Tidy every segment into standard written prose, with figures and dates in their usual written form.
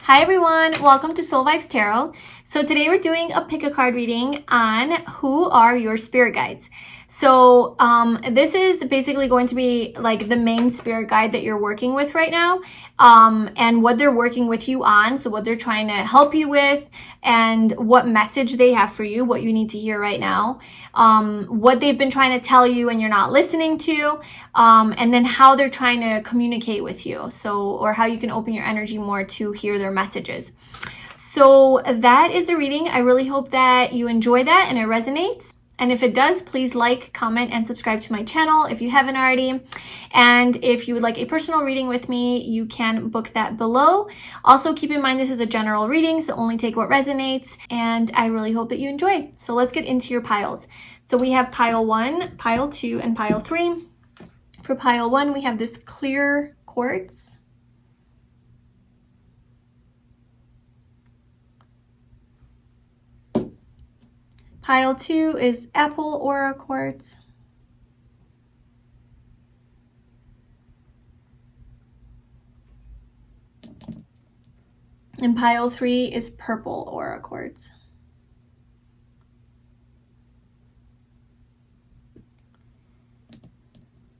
Hi everyone, welcome to Soul Vibes Tarot. So today we're doing a pick a card reading on who are your spirit guides. So this is basically going to be like the main spirit guide that you're working with right now, and what they're working with you on. So what they're trying to help you with and what message they have for you, what you need to hear right now, what they've been trying to tell you and you're not listening to, and then how they're trying to communicate with you. So, or how you can open your energy more to hear their messages. So that is the reading. I really hope that you enjoy that and it resonates. And if it does, please like, comment, and subscribe to my channel if you haven't already. And if you would like a personal reading with me, you can book that below. Also, keep in mind this is a general reading, so only take what resonates. And I really hope that you enjoy. So let's get into your piles. So we have pile 1, pile 2, and pile 3. For pile 1, we have this clear quartz. Pile 2 is apple aura quartz. And pile 3 is purple aura quartz.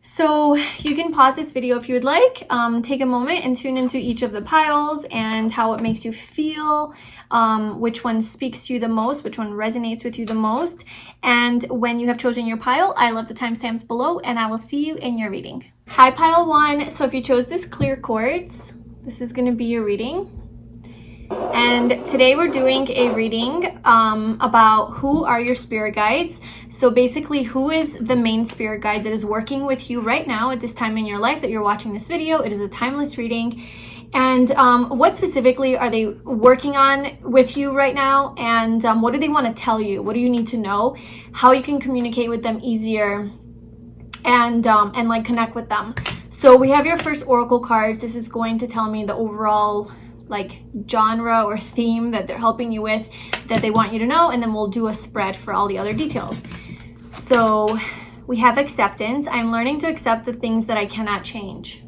So you can pause this video if you would like, take a moment and tune into each of the piles and how it makes you feel, which one speaks to you the most, which one resonates with you the most. And when you have chosen your pile, I love the timestamps below and I will see you in your reading. Hi pile 1, so if you chose this clear quartz, this is going to be your reading. And today we're doing a reading about who are your spirit guides. So basically, who is the main spirit guide that is working with you right now at this time in your life that you're watching this video. It is a timeless reading. And what specifically are they working on with you right now? And what do they want to tell you? What do you need to know? How you can communicate with them easier and like connect with them. So we have your first oracle cards. This is going to tell me the overall like genre or theme that they're helping you with, that they want you to know, and then we'll do a spread for all the other details. So we have acceptance. I'm learning to accept the things that I cannot change.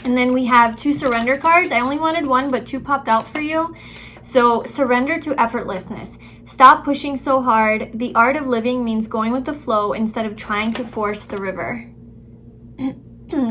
And then we have 2 surrender cards. I only wanted 1, but 2 popped out for you. So surrender to effortlessness. Stop pushing so hard. The art of living means going with the flow instead of trying to force the river.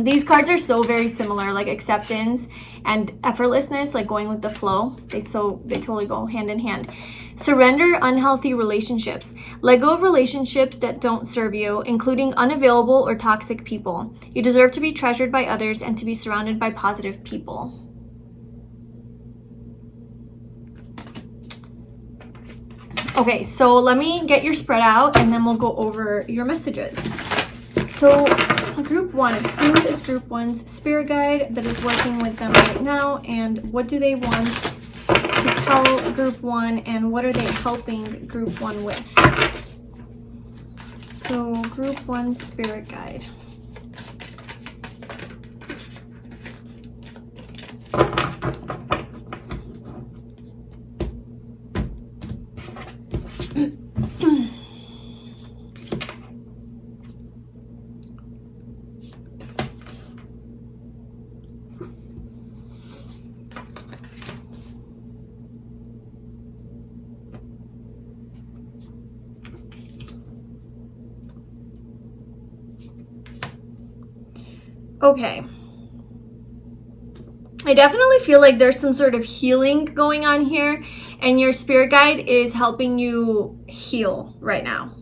These cards are so very similar, like acceptance and effortlessness, like going with the flow. They totally go hand in hand. Surrender unhealthy relationships. Let go of relationships that don't serve you, including unavailable or toxic people. You deserve to be treasured by others and to be surrounded by positive people. Okay, so let me get your spread out and then we'll go over your messages. So group 1, who is group 1's spirit guide that is working with them right now, and what do they want to tell group 1, and what are they helping group 1 with? So group 1 spirit guide. Okay, I definitely feel like there's some sort of healing going on here, and your spirit guide is helping you heal right now.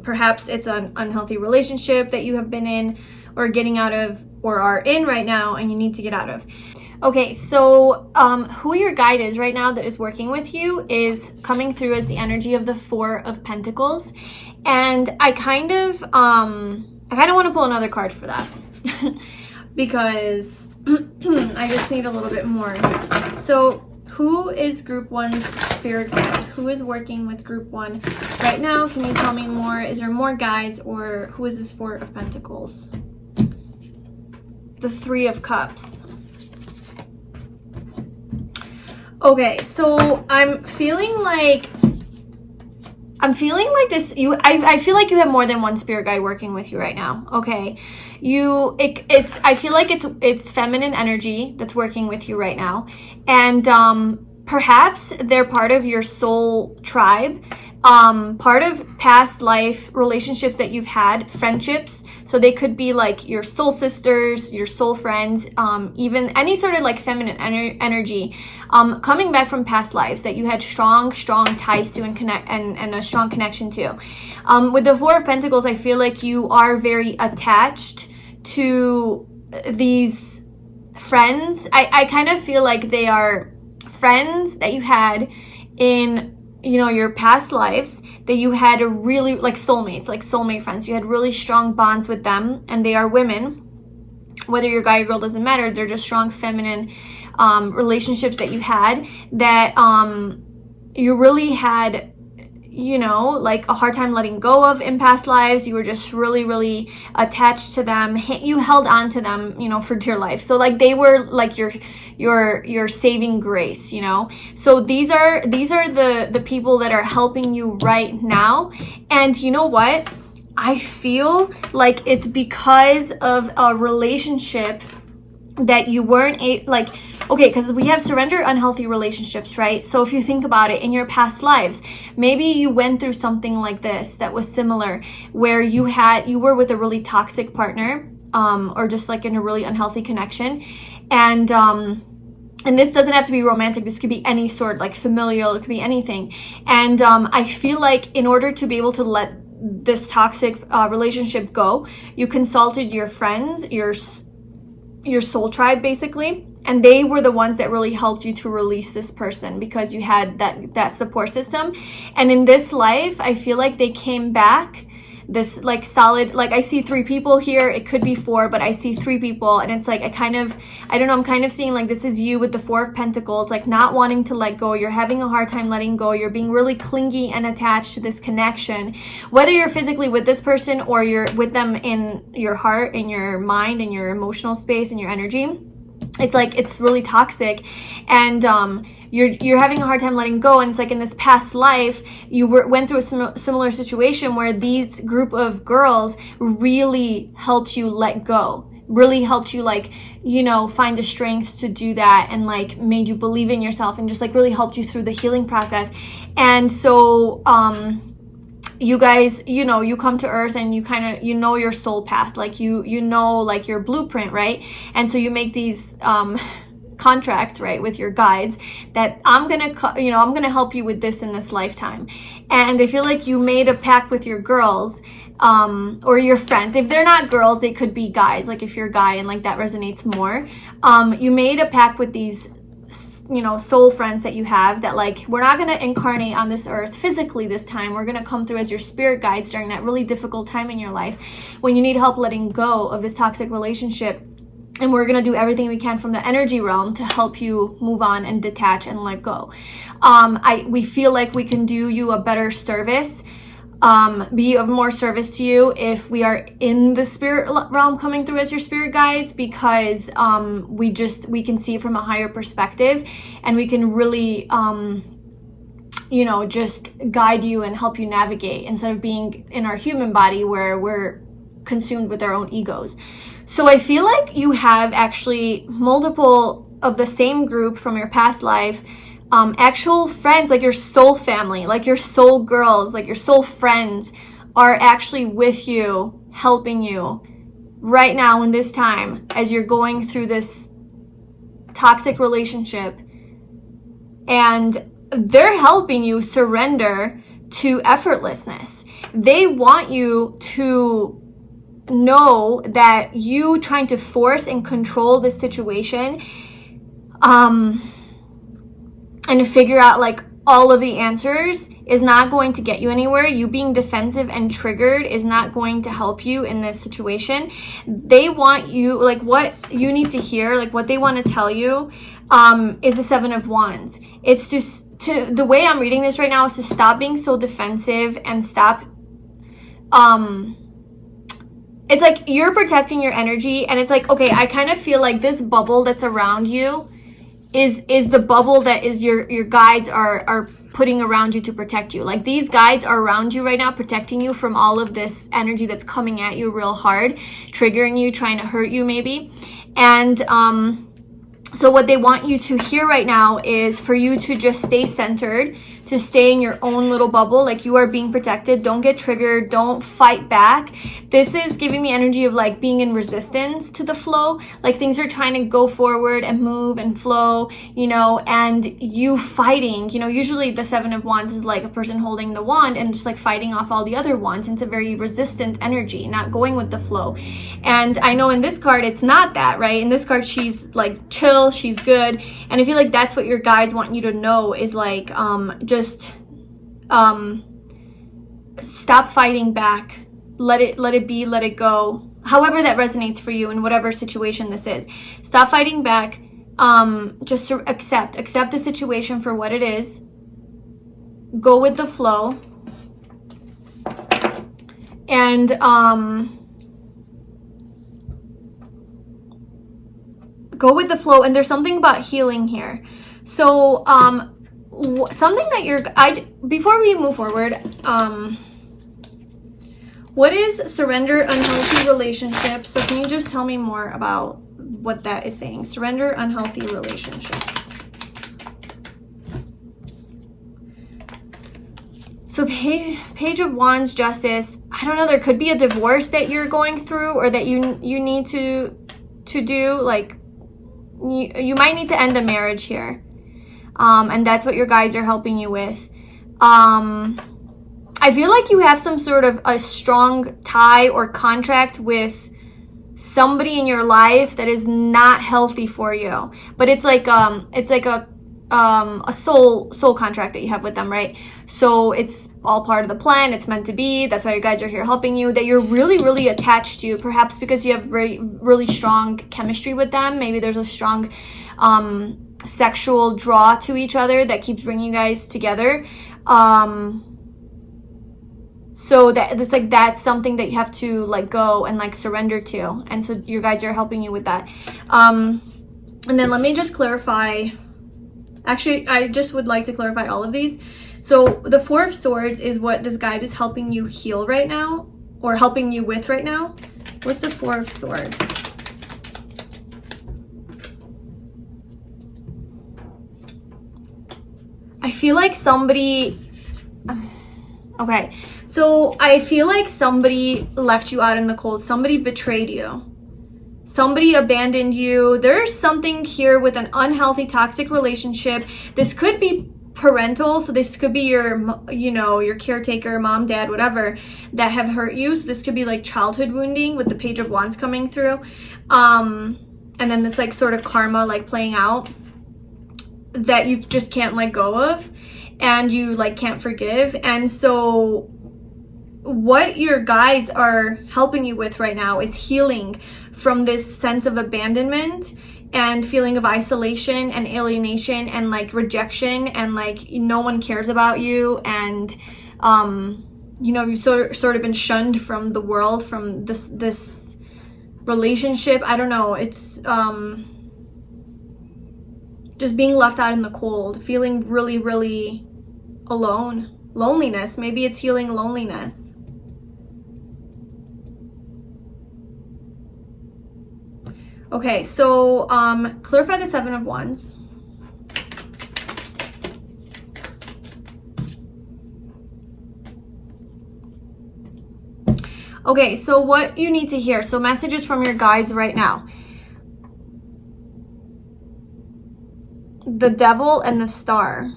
Perhaps it's an unhealthy relationship that you have been in or getting out of or are in right now and you need to get out of. Okay, so who your guide is right now that is working with you is coming through as the energy of the 4 of Pentacles. And I kind of want to pull another card for that. Because I just need a little bit more. So who is group 1's spirit guide? Who is working with group 1 right now? Can you tell me more? Is there more guides, or who is this 4 of Pentacles? The 3 of Cups. Okay, so I'm feeling like I'm feeling like this, I feel like you have more than one spirit guide working with you right now, okay? I feel like it's feminine energy that's working with you right now. And perhaps they're part of your soul tribe, part of past life relationships that you've had, friendships. So they could be like your soul sisters, your soul friends, even any sort of like feminine energy coming back from past lives that you had strong ties to and a strong connection to. With the Four of Pentacles, I feel like you are very attached to these friends. I kind of feel like they are friends that you had in, you know, your past lives, that you had a really, like soulmates, like soulmate friends. You had really strong bonds with them, and they are women. Whether you're guy or girl doesn't matter. They're just strong feminine relationships that you had, that you really had, you know, like a hard time letting go of in past lives. You were just really attached to them. You held on to them, you know, for dear life. So like they were like your saving grace, you know. So these are the people that are helping you right now. And you know what? I feel like it's because of a relationship that you weren't okay, because we have surrender unhealthy relationships, right? So if you think about it, in your past lives, maybe you went through something like this that was similar, where you were with a really toxic partner, or just like in a really unhealthy connection. And this doesn't have to be romantic. This could be any sort, like familial, it could be anything. And I feel like in order to be able to let this toxic relationship go, you consulted your friends, your soul tribe, basically, and they were the ones that really helped you to release this person, because you had that support system. And in this life, I feel like they came back, this like solid, like I see 3 people here. It could be 4, but I see 3 people, and it's like I don't know, I'm kind of seeing like this is you with the Four of Pentacles, like not wanting to let go. You're having a hard time letting go. You're being really clingy and attached to this connection, whether you're physically with this person or you're with them in your heart, in your mind, in your emotional space, in your energy. It's like it's really toxic, and you're having a hard time letting go. And it's like in this past life you went through a similar situation where these group of girls really helped you let go, really helped you, like, you know, find the strength to do that, and like made you believe in yourself, and just like really helped you through the healing process. And so you guys, you know, you come to earth and you kind of, you know, your soul path, like you know, like your blueprint, right? And so you make these contracts, right, with your guides, that I'm gonna help you with this in this lifetime. And I feel like you made a pact with your girls, or your friends. If they're not girls, they could be guys. Like if you're a guy and like that resonates more, you made a pact with these, you know, soul friends that you have, that like, we're not going to incarnate on this earth physically this time. We're going to come through as your spirit guides during that really difficult time in your life when you need help letting go of this toxic relationship. And we're going to do everything we can from the energy realm to help you move on and detach and let go. We feel like we can do you a better service, be of more service to you if we are in the spirit realm coming through as your spirit guides, because we can see it from a higher perspective, and we can really you know, just guide you and help you navigate, instead of being in our human body where we're consumed with our own egos. So I feel like you have actually multiple of the same group from your past life, actual friends, like your soul family, like your soul girls, like your soul friends are actually with you, helping you right now in this time as you're going through this toxic relationship. And they're helping you surrender to effortlessness. They want you to know that you trying to force and control this situation, and to figure out like all of the answers is not going to get you anywhere. You being defensive and triggered is not going to help you in this situation. They want you, like what you need to hear, like what they want to tell you, is the Seven of Wands. It's just the way I'm reading this right now is to stop being so defensive and stop, it's like you're protecting your energy, and it's like, okay, I kind of feel like this bubble that's around you is the bubble that is your guides are putting around you to protect you. Like, these guides are around you right now, protecting you from all of this energy that's coming at you real hard, triggering you, trying to hurt you maybe. And so what they want you to hear right now is for you to just stay centered, to stay in your own little bubble, like you are being protected. Don't get triggered. Don't fight back. This is giving me energy of like being in resistance to the flow. Like, things are trying to go forward and move and flow, you know, and you fighting, you know. Usually the Seven of Wands is like a person holding the wand and just like fighting off all the other wands. It's a very resistant energy, not going with the flow. And I know in this card, it's not that, right? In this card, she's like chill, she's good. And I feel like that's what your guides want you to know is like, just stop fighting back. Let it be, let it go. However that resonates for you in whatever situation this is. Stop fighting back. Just to accept the situation for what it is. Go with the flow. And go with the flow. And there's something about healing here. So something that before we move forward, what is surrender, unhealthy relationships? So can you just tell me more about what that is saying? Surrender, unhealthy relationships. So page of Wands, Justice. I don't know, there could be a divorce that you're going through, or that you need to do. Like, you might need to end a marriage here. And that's what your guides are helping you with. I feel like you have some sort of a strong tie or contract with somebody in your life that is not healthy for you. But it's like a soul contract that you have with them, right? So it's all part of the plan. It's meant to be. That's why your guides are here helping you. That you're really, really attached to, perhaps because you have really strong chemistry with them. Maybe there's a strong sexual draw to each other that keeps bringing you guys together. So that's something that you have to like go and like surrender to. And so your guides are helping you with that. And then let me just clarify. Actually, I just would like to clarify all of these. So the Four of Swords is what this guide is helping you heal right now, or helping you with right now. What's the Four of Swords? I feel like somebody... Okay, so I feel like somebody left you out in the cold. Somebody betrayed you. Somebody abandoned you. There's something here with an unhealthy, toxic relationship. This could be parental. So this could be your caretaker, mom, dad, whatever, that have hurt you. So this could be like childhood wounding with the Page of Wands coming through. And then this like sort of karma like playing out that you just can't let go of. And you like can't forgive. And so what your guides are helping you with right now is healing from this sense of abandonment and feeling of isolation and alienation and like rejection, and like no one cares about you, and you've sort of been shunned from the world, from this relationship. I don't know, it's just being left out in the cold, feeling really, really alone. Loneliness, maybe it's healing loneliness. Okay, so clarify the Seven of Wands. Okay, so what you need to hear. So messages from your guides right now. The Devil and the Star.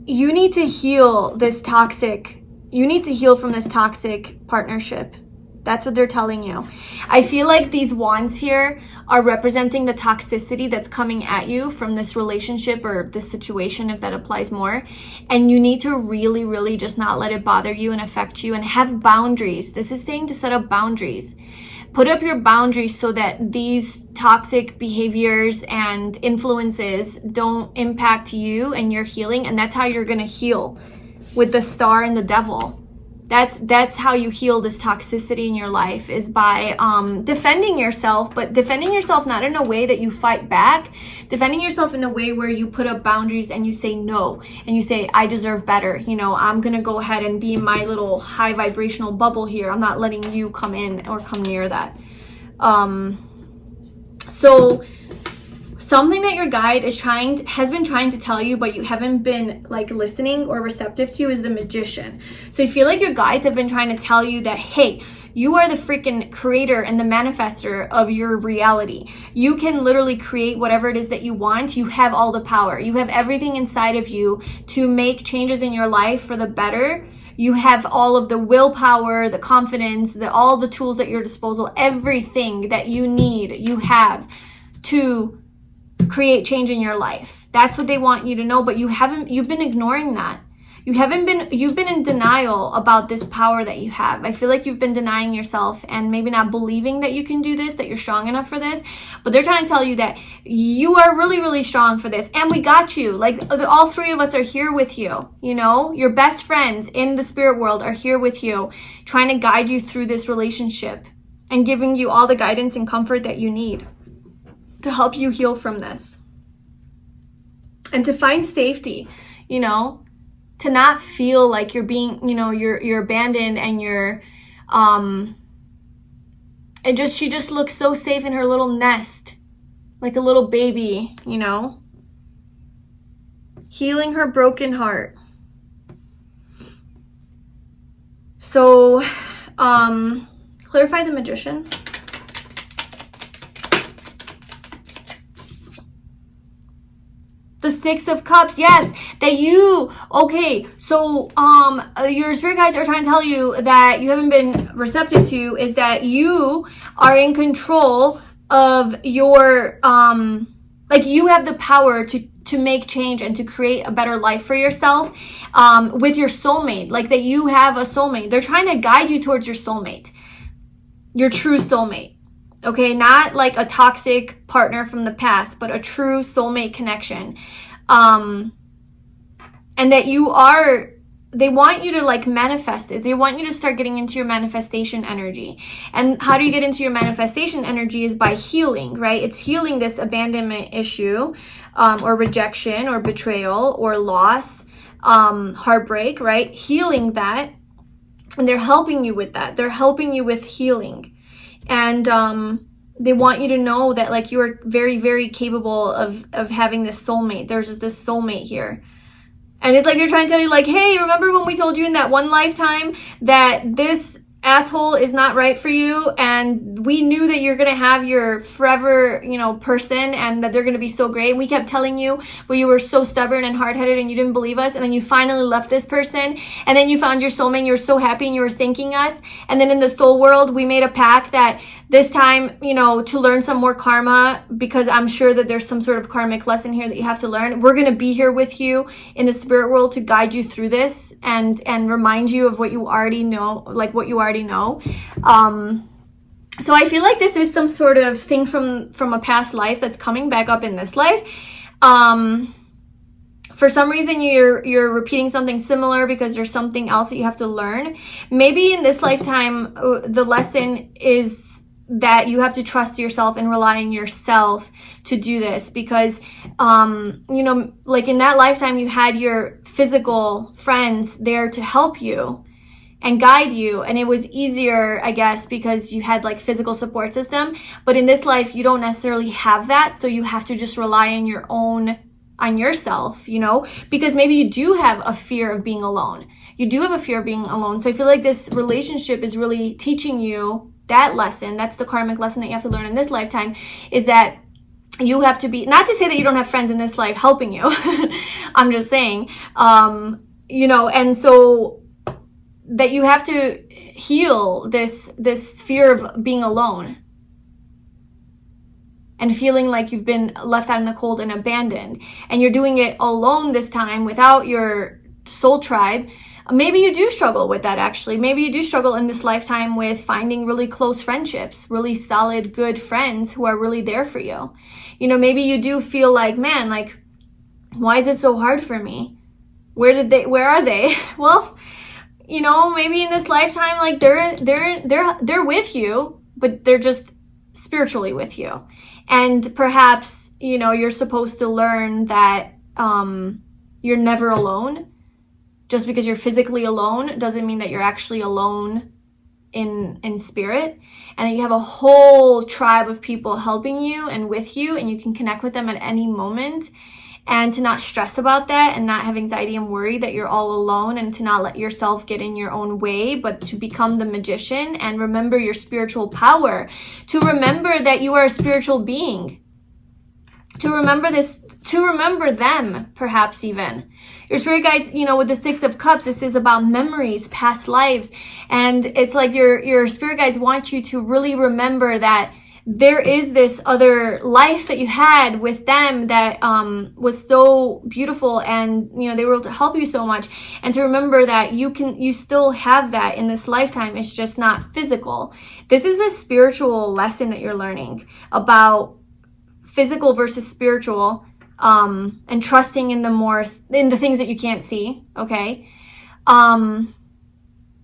You need to heal this toxic. You need to heal from this toxic partnership. That's what they're telling you. I feel like these wands here are representing the toxicity that's coming at you from this relationship or this situation, if that applies more. And you need to really, really just not let it bother you and affect you, and have boundaries. This is saying to set up boundaries. Put up your boundaries so that these toxic behaviors and influences don't impact you and your healing. And that's how you're going to heal with the Star and the Devil. That's how you heal this toxicity in your life, is by defending yourself, but defending yourself not in a way that you fight back, defending yourself in a way where you put up boundaries and you say no, and you say, I deserve better. You know, I'm gonna go ahead and be in my little high vibrational bubble here. I'm not letting you come in or come near that. So something that your guide has been trying to tell you, but you haven't been like listening or receptive to, is the Magician. So I feel like your guides have been trying to tell you that, hey, you are the freaking creator and the manifester of your reality. You can literally create whatever it is that you want. You have all the power. You have everything inside of you to make changes in your life for the better. You have all of the willpower, the confidence, all the tools at your disposal, everything that you need, you have to create change in your life. That's what they want you to know, but you've been ignoring that. You've been in denial about this power that you have. I feel like you've been denying yourself and maybe not believing that you can do this, that you're strong enough for this, but they're trying to tell you that you are really, really strong for this, and we got you. Like, all three of us are here with you, you know? Your best friends in the spirit world are here with you, trying to guide you through this relationship and giving you all the guidance and comfort that you need to help you heal from this and to find safety, you know, to not feel like you're being, you know, you're abandoned, and she just looks so safe in her little nest, like a little baby, you know, healing her broken heart. So clarify the Magician. The Six of Cups, yes, that you, okay, so your spirit guides are trying to tell you that you haven't been receptive to, is that you are in control of your, like, you have the power to make change and to create a better life for yourself with your soulmate, like that you have a soulmate. They're trying to guide you towards your soulmate, your true soulmate. Okay, not like a toxic partner from the past, but a true soulmate connection. And that they want you to like manifest it. They want you to start getting into your manifestation energy. And how do you get into your manifestation energy is by healing, right? It's healing this abandonment issue, or rejection, or betrayal, or loss, heartbreak, right? Healing that. And they're helping you with that. They're helping you with healing. And they want you to know that, like, you are very, very capable of having this soulmate. There's just this soulmate here. And it's like they're trying to tell you, like, hey, remember when we told you in that one lifetime that this asshole is not right for you, and we knew that you're gonna have your forever, you know, person, and that they're gonna be so great, and we kept telling you, but you were so stubborn and hard-headed and you didn't believe us, and then you finally left this person, and then you found your soulmate and you were so happy and you were thanking us, and then in the soul world we made a pact that this time, you know, to learn some more karma, because I'm sure that there's some sort of karmic lesson here that you have to learn. We're going to be here with you in the spirit world to guide you through this and remind you of what you already know, like what you already know. So I feel like this is some sort of thing from a past life that's coming back up in this life. For some reason, you're repeating something similar because there's something else that you have to learn. Maybe in this lifetime, the lesson is that you have to trust yourself and rely on yourself to do this, because you know, like in that lifetime you had your physical friends there to help you and guide you, and it was easier, I guess, because you had like physical support system. But in this life you don't necessarily have that, so you have to just rely on yourself, you know, because maybe you do have a fear of being alone. You do have a fear of being alone. So I feel like this relationship is really teaching you that lesson. That's the karmic lesson that you have to learn in this lifetime, is that you have to be, not to say that you don't have friends in this life helping you. I'm just saying, you know, and so that you have to heal this fear of being alone and feeling like you've been left out in the cold and abandoned, and you're doing it alone this time without your soul tribe. Maybe you do struggle with that, actually. Maybe you do struggle in this lifetime with finding really close friendships, really solid, good friends who are really there for you. You know, maybe you do feel like, man, like, why is it so hard for me? Where are they? Well, you know, maybe in this lifetime, like they're with you, but they're just spiritually with you. And perhaps, you know, you're supposed to learn that you're never alone. Just because you're physically alone doesn't mean that you're actually alone in spirit, and that you have a whole tribe of people helping you and with you, and you can connect with them at any moment. And to not stress about that and not have anxiety and worry that you're all alone, and to not let yourself get in your own way, but to become the magician and remember your spiritual power, to remember that you are a spiritual being, to remember this, to remember them, perhaps even. Your spirit guides, you know, with the Six of Cups, this is about memories, past lives. And it's like your spirit guides want you to really remember that there is this other life that you had with them that was so beautiful, and you know they were able to help you so much, and to remember that you still have that in this lifetime. It's just not physical. This is a spiritual lesson that you're learning about physical versus spiritual, and trusting in the things that you can't see. Okay,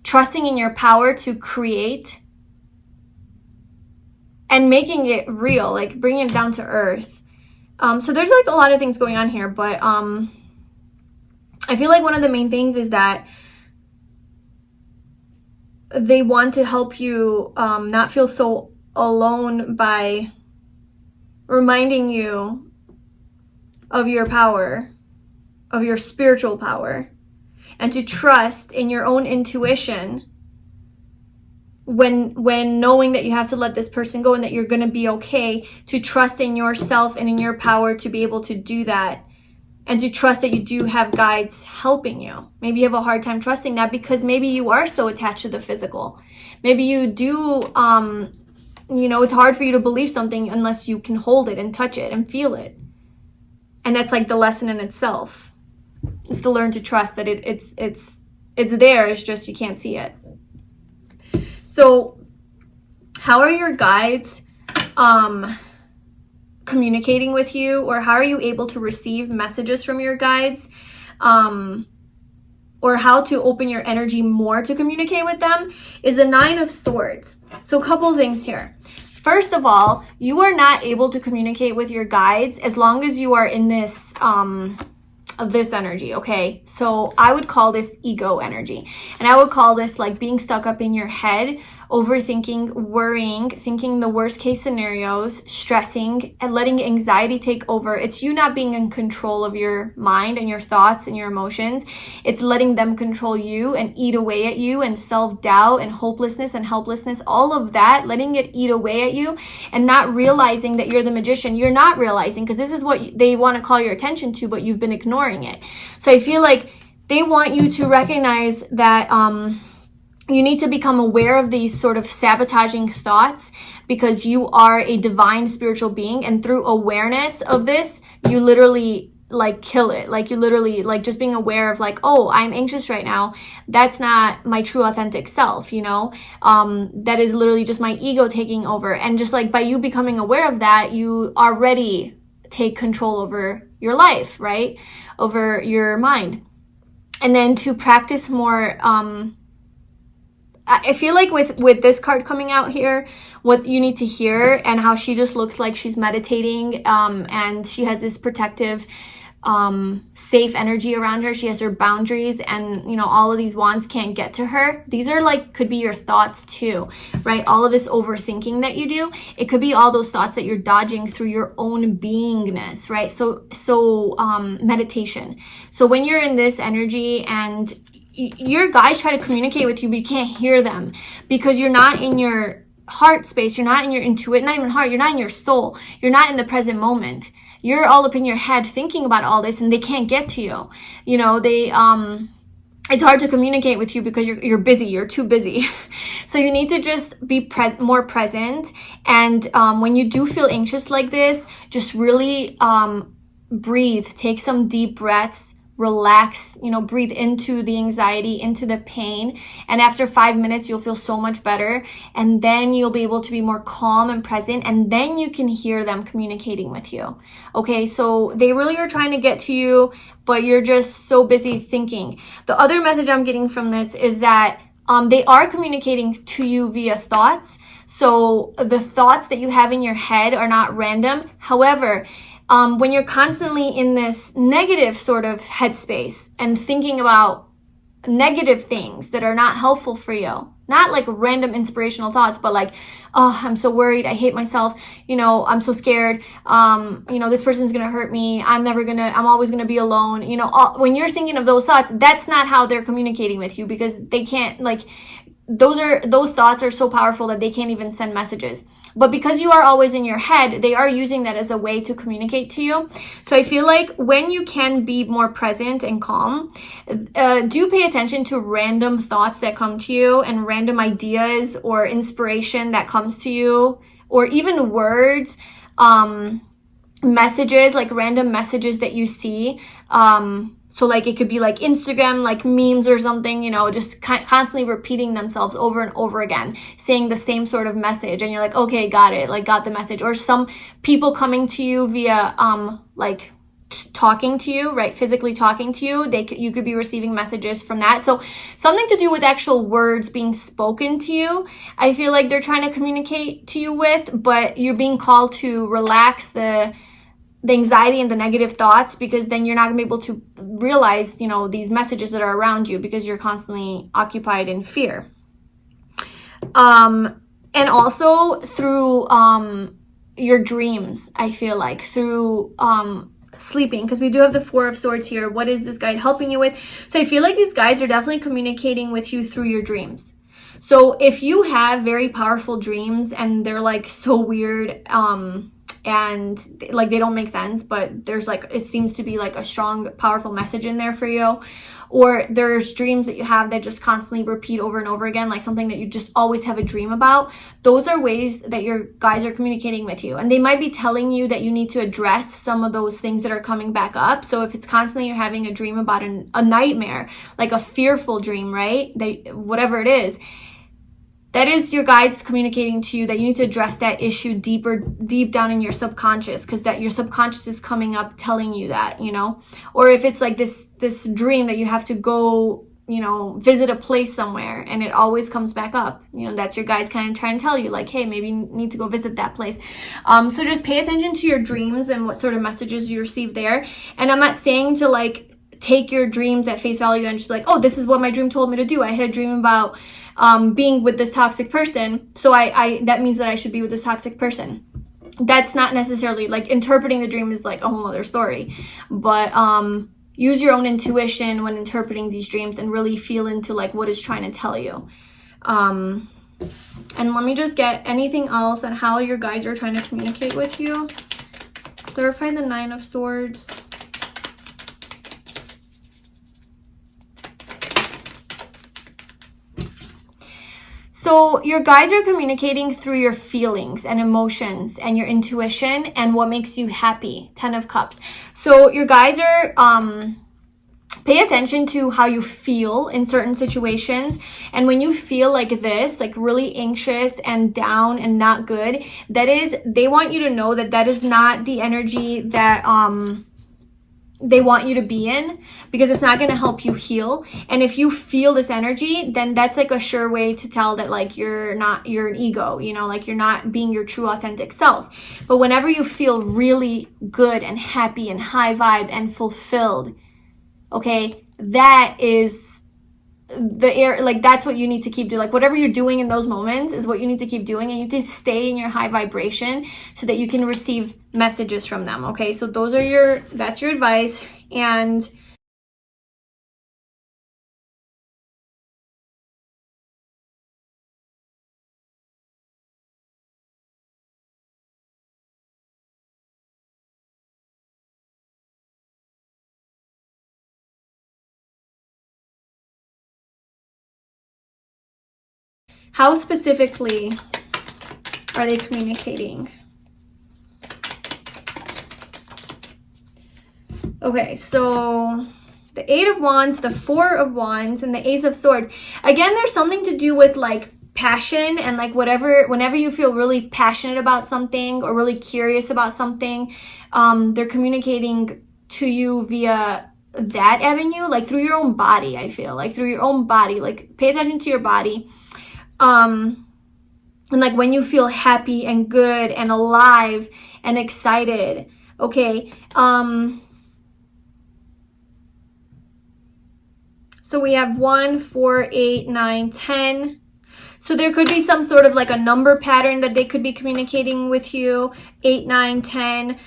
trusting in your power to create. And making it real, like bringing it down to earth. So there's like a lot of things going on here, but I feel like one of the main things is that they want to help you not feel so alone by reminding you of your power, of your spiritual power, and to trust in your own intuition when knowing that you have to let this person go and that you're going to be okay, to trust in yourself and in your power to be able to do that, and to trust that you do have guides helping you. Maybe you have a hard time trusting that because maybe you are so attached to the physical. Maybe you do, you know, it's hard for you to believe something unless you can hold it and touch it and feel it. And that's like the lesson in itself, is to learn to trust that it's there, it's just you can't see it. So how are your guides communicating with you, or how are you able to receive messages from your guides, or how to open your energy more to communicate with them, is the Nine of Swords. So a couple of things here. First of all, you are not able to communicate with your guides as long as you are in this energy, okay? So I would call this ego energy, and I would call this like being stuck up in your head, overthinking, worrying, thinking the worst case scenarios, stressing, and letting anxiety take over. It's you not being in control of your mind and your thoughts and your emotions. It's letting them control you and eat away at you, and self-doubt and hopelessness and helplessness, all of that, letting it eat away at you, and not realizing that you're the magician. You're not realizing, because this is what they want to call your attention to, but you've been ignoring it. So I feel like they want you to recognize that you need to become aware of these sort of sabotaging thoughts, because you are a divine spiritual being, and through awareness of this, you literally like kill it. Like you literally, like just being aware of like, oh, I'm anxious right now. That's not my true authentic self, you know? That is literally just my ego taking over. And just like by you becoming aware of that, you already take control over your life, right? Over your mind. And then to practice more, I feel like with this card coming out here, what you need to hear, and how she just looks like she's meditating, and she has this protective, safe energy around her. She has her boundaries, and you know, all of these wands can't get to her. These are like, could be your thoughts too, right? All of this overthinking that you do, it could be all those thoughts that you're dodging through your own beingness, right? So meditation. So when you're in this energy and your guides try to communicate with you, but you can't hear them because you're not in your heart space. You're not in your intuition, not even heart. You're not in your soul. You're not in the present moment. You're all up in your head thinking about all this, and they can't get to you. You know, it's hard to communicate with you because you're busy. You're too busy. So you need to just be more present. And when you do feel anxious like this, just really breathe. Take some deep breaths. relax, you know, breathe into the anxiety, into the pain. And after 5 minutes, you'll feel so much better. And then you'll be able to be more calm and present. And then you can hear them communicating with you. Okay, so they really are trying to get to you, but you're just so busy thinking. The other message I'm getting from this is that they are communicating to you via thoughts. So the thoughts that you have in your head are not random. However, when you're constantly in this negative sort of headspace and thinking about negative things that are not helpful for you, not like random inspirational thoughts, but like, oh, I'm so worried, I hate myself, you know, I'm so scared, you know, this person's gonna hurt me, I'm always gonna be alone, you know, when you're thinking of those thoughts, that's not how they're communicating with you, because they can't, like, those thoughts are so powerful that they can't even send messages. But because you are always in your head, they are using that as a way to communicate to you. So I feel like when you can be more present and calm, do pay attention to random thoughts that come to you and random ideas or inspiration that comes to you, or even words, messages, like random messages that you see. So like it could be like Instagram, like memes or something, you know, just constantly repeating themselves over and over again, saying the same sort of message. And you're like, okay, got it, like got the message. Or some people coming to you via, like talking to you, right? Physically talking to you. You could be receiving messages from that. So something to do with actual words being spoken to you, I feel like they're trying to communicate to you with, but you're being called to relax the anxiety and the negative thoughts, because then you're not gonna be able to realize, you know, these messages that are around you, because you're constantly occupied in fear. And also through your dreams, I feel like through sleeping, because we do have the Four of Swords here. What is this guide helping you with? So I feel like these guides are definitely communicating with you through your dreams. So if you have very powerful dreams and they're like so weird, and like they don't make sense, but there's like, it seems to be like a strong, powerful message in there for you, or there's dreams that you have that just constantly repeat over and over again, like something that you just always have a dream about, those are ways that your guides are communicating with you. And they might be telling you that you need to address some of those things that are coming back up. So if it's constantly you're having a dream about a nightmare, like a fearful dream, right, whatever it is, that is your guides communicating to you that you need to address that issue deep down in your subconscious, because that your subconscious is coming up telling you that, you know. Or if it's like this dream that you have to go, you know, visit a place somewhere and it always comes back up, you know, that's your guides kind of trying to tell you like, hey, maybe you need to go visit that place. So just pay attention to your dreams and what sort of messages you receive there. And I'm not saying to like take your dreams at face value and just be like, oh, this is what my dream told me to do. I had a dream about being with this toxic person, so I that means that I should be with this toxic person. That's not necessarily, like, interpreting the dream is like a whole other story, but use your own intuition when interpreting these dreams and really feel into like what it's trying to tell you. And let me just get anything else on how your guides are trying to communicate with you. Clarify the Nine of Swords. So your guides are communicating through your feelings and emotions and your intuition and what makes you happy. 10 of Cups. So your guides are pay attention to how you feel in certain situations. And when you feel like this, like really anxious and down and not good, that is, they want you to know that that is not the energy that they want you to be in, because it's not going to help you heal. And if you feel this energy, then that's like a sure way to tell that like you're an ego, you know, like you're not being your true authentic self. But whenever you feel really good and happy and high vibe and fulfilled, okay, that is the air, like that's what you need to keep doing. Like whatever you're doing in those moments is what you need to keep doing, and you need to stay in your high vibration so that you can receive messages from them. Okay, so that's your advice. And how specifically are they communicating? Okay, so the 8 of Wands, the 4 of Wands, and the Ace of Swords. Again, there's something to do with like passion and like whenever you feel really passionate about something or really curious about something, they're communicating to you via that avenue, like through your own body. I feel like through your own body, like pay attention to your body. And like when you feel happy and good and alive and excited. Okay. So we have 1, 4, 8, 9, 10. So there could be some sort of like a number pattern that they could be communicating with you. 8, 9, 10.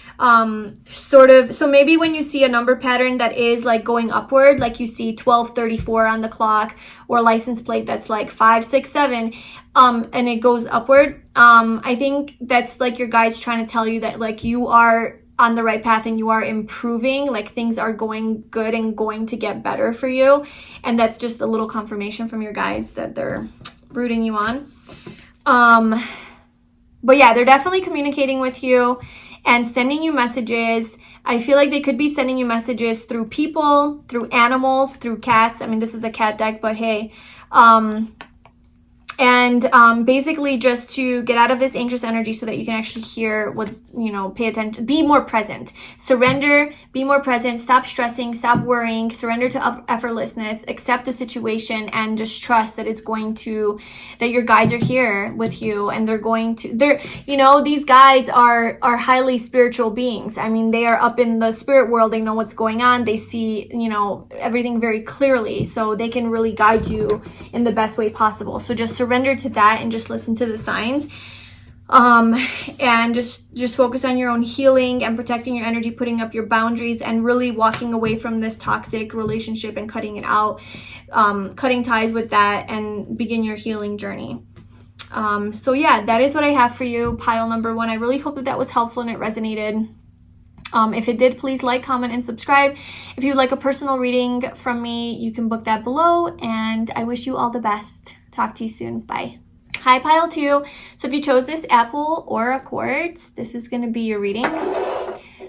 Sort of. So maybe when you see a number pattern that is like going upward, like you see 1234 on the clock, or a license plate that's like 5, 6, 7, and it goes upward. I think that's like your guides trying to tell you that like you are on the right path and you are improving, like things are going good and going to get better for you. And that's just a little confirmation from your guides that they're rooting you on. But yeah, they're definitely communicating with you and sending you messages. I feel like they could be sending you messages through people, through animals, through cats. I mean, this is a cat deck, but hey, and basically just to get out of this anxious energy so that you can actually hear what, you know, pay attention, be more present, surrender, be more present, stop stressing, stop worrying, surrender to effortlessness, accept the situation, and just trust that it's going to, that your guides are here with you, and they're you know, these guides are highly spiritual beings. I mean, they are up in the spirit world, they know what's going on, they see, you know, everything very clearly, so they can really guide you in the best way possible. So just surrender to that and just listen to the signs, and just focus on your own healing and protecting your energy, putting up your boundaries, and really walking away from this toxic relationship and cutting it out, cutting ties with that, and begin your healing journey. So yeah, that is what I have for you, pile number 1. I really hope that was helpful and it resonated. If it did, please like, comment, and subscribe. If you'd like a personal reading from me, you can book that below, and I wish you all the best. Talk to you soon. Bye. Hi, pile 2. So if you chose this apple or a quartz, this is going to be your reading.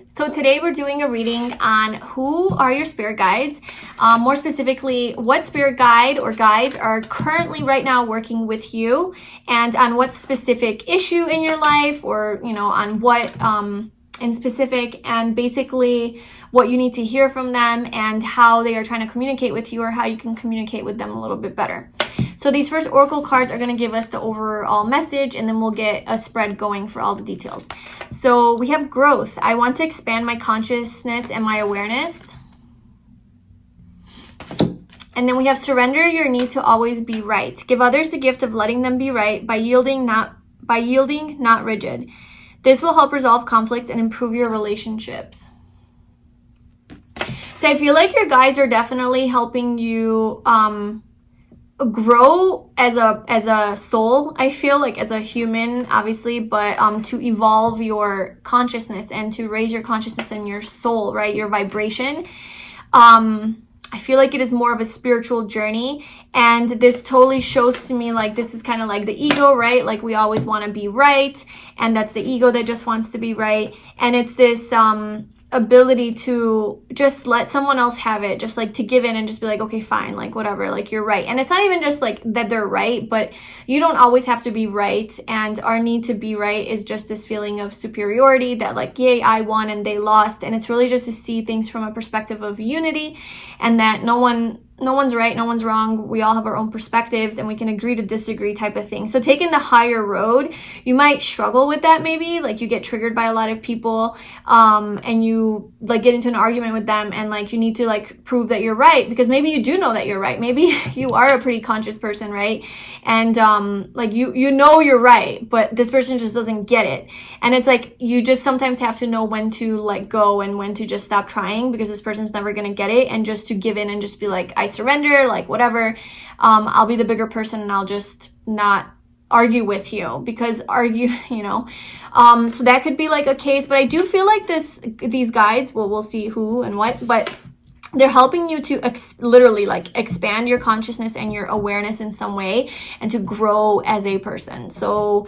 So today we're doing a reading on who are your spirit guides. More specifically, what spirit guide or guides are currently right now working with you, and on what specific issue in your life, or, you know, on what in specific, and basically what you need to hear from them and how they are trying to communicate with you, or how you can communicate with them a little bit better. So these first oracle cards are going to give us the overall message, and then we'll get a spread going for all the details. So we have growth. I want to expand my consciousness and my awareness. And then we have surrender your need to always be right. Give others the gift of letting them be right by yielding, not rigid. This will help resolve conflicts and improve your relationships. So I feel like your guides are definitely helping you grow as a soul. I feel like as a human, obviously, but to evolve your consciousness and to raise your consciousness and your soul, right? Your vibration. I feel like it is more of a spiritual journey, and this totally shows to me like this is kind of like the ego, right? Like we always want to be right, and that's the ego that just wants to be right. And it's this ability to just let someone else have it, just like to give in and just be like, okay, fine, like whatever, like you're right. And it's not even just like that they're right, but you don't always have to be right. And our need to be right is just this feeling of superiority that like, yay, I won and they lost. And it's really just to see things from a perspective of unity, and that no one's right, no one's wrong. We all have our own perspectives, and we can agree to disagree type of thing. So taking the higher road, you might struggle with that maybe. Like you get triggered by a lot of people, and you like get into an argument with them, and like you need to like prove that you're right, because maybe you do know that you're right. Maybe you are a pretty conscious person, right? And like you know you're right, but this person just doesn't get it. And it's like you just sometimes have to know when to let go and when to just stop trying, because this person's never going to get it, and just to give in and just be like, I surrender, like whatever, I'll be the bigger person and I'll just not argue with you, because argue, you know, so that could be like a case. But I do feel like these guides, well, we'll see who and what, but they're helping you to literally like expand your consciousness and your awareness in some way, and to grow as a person. So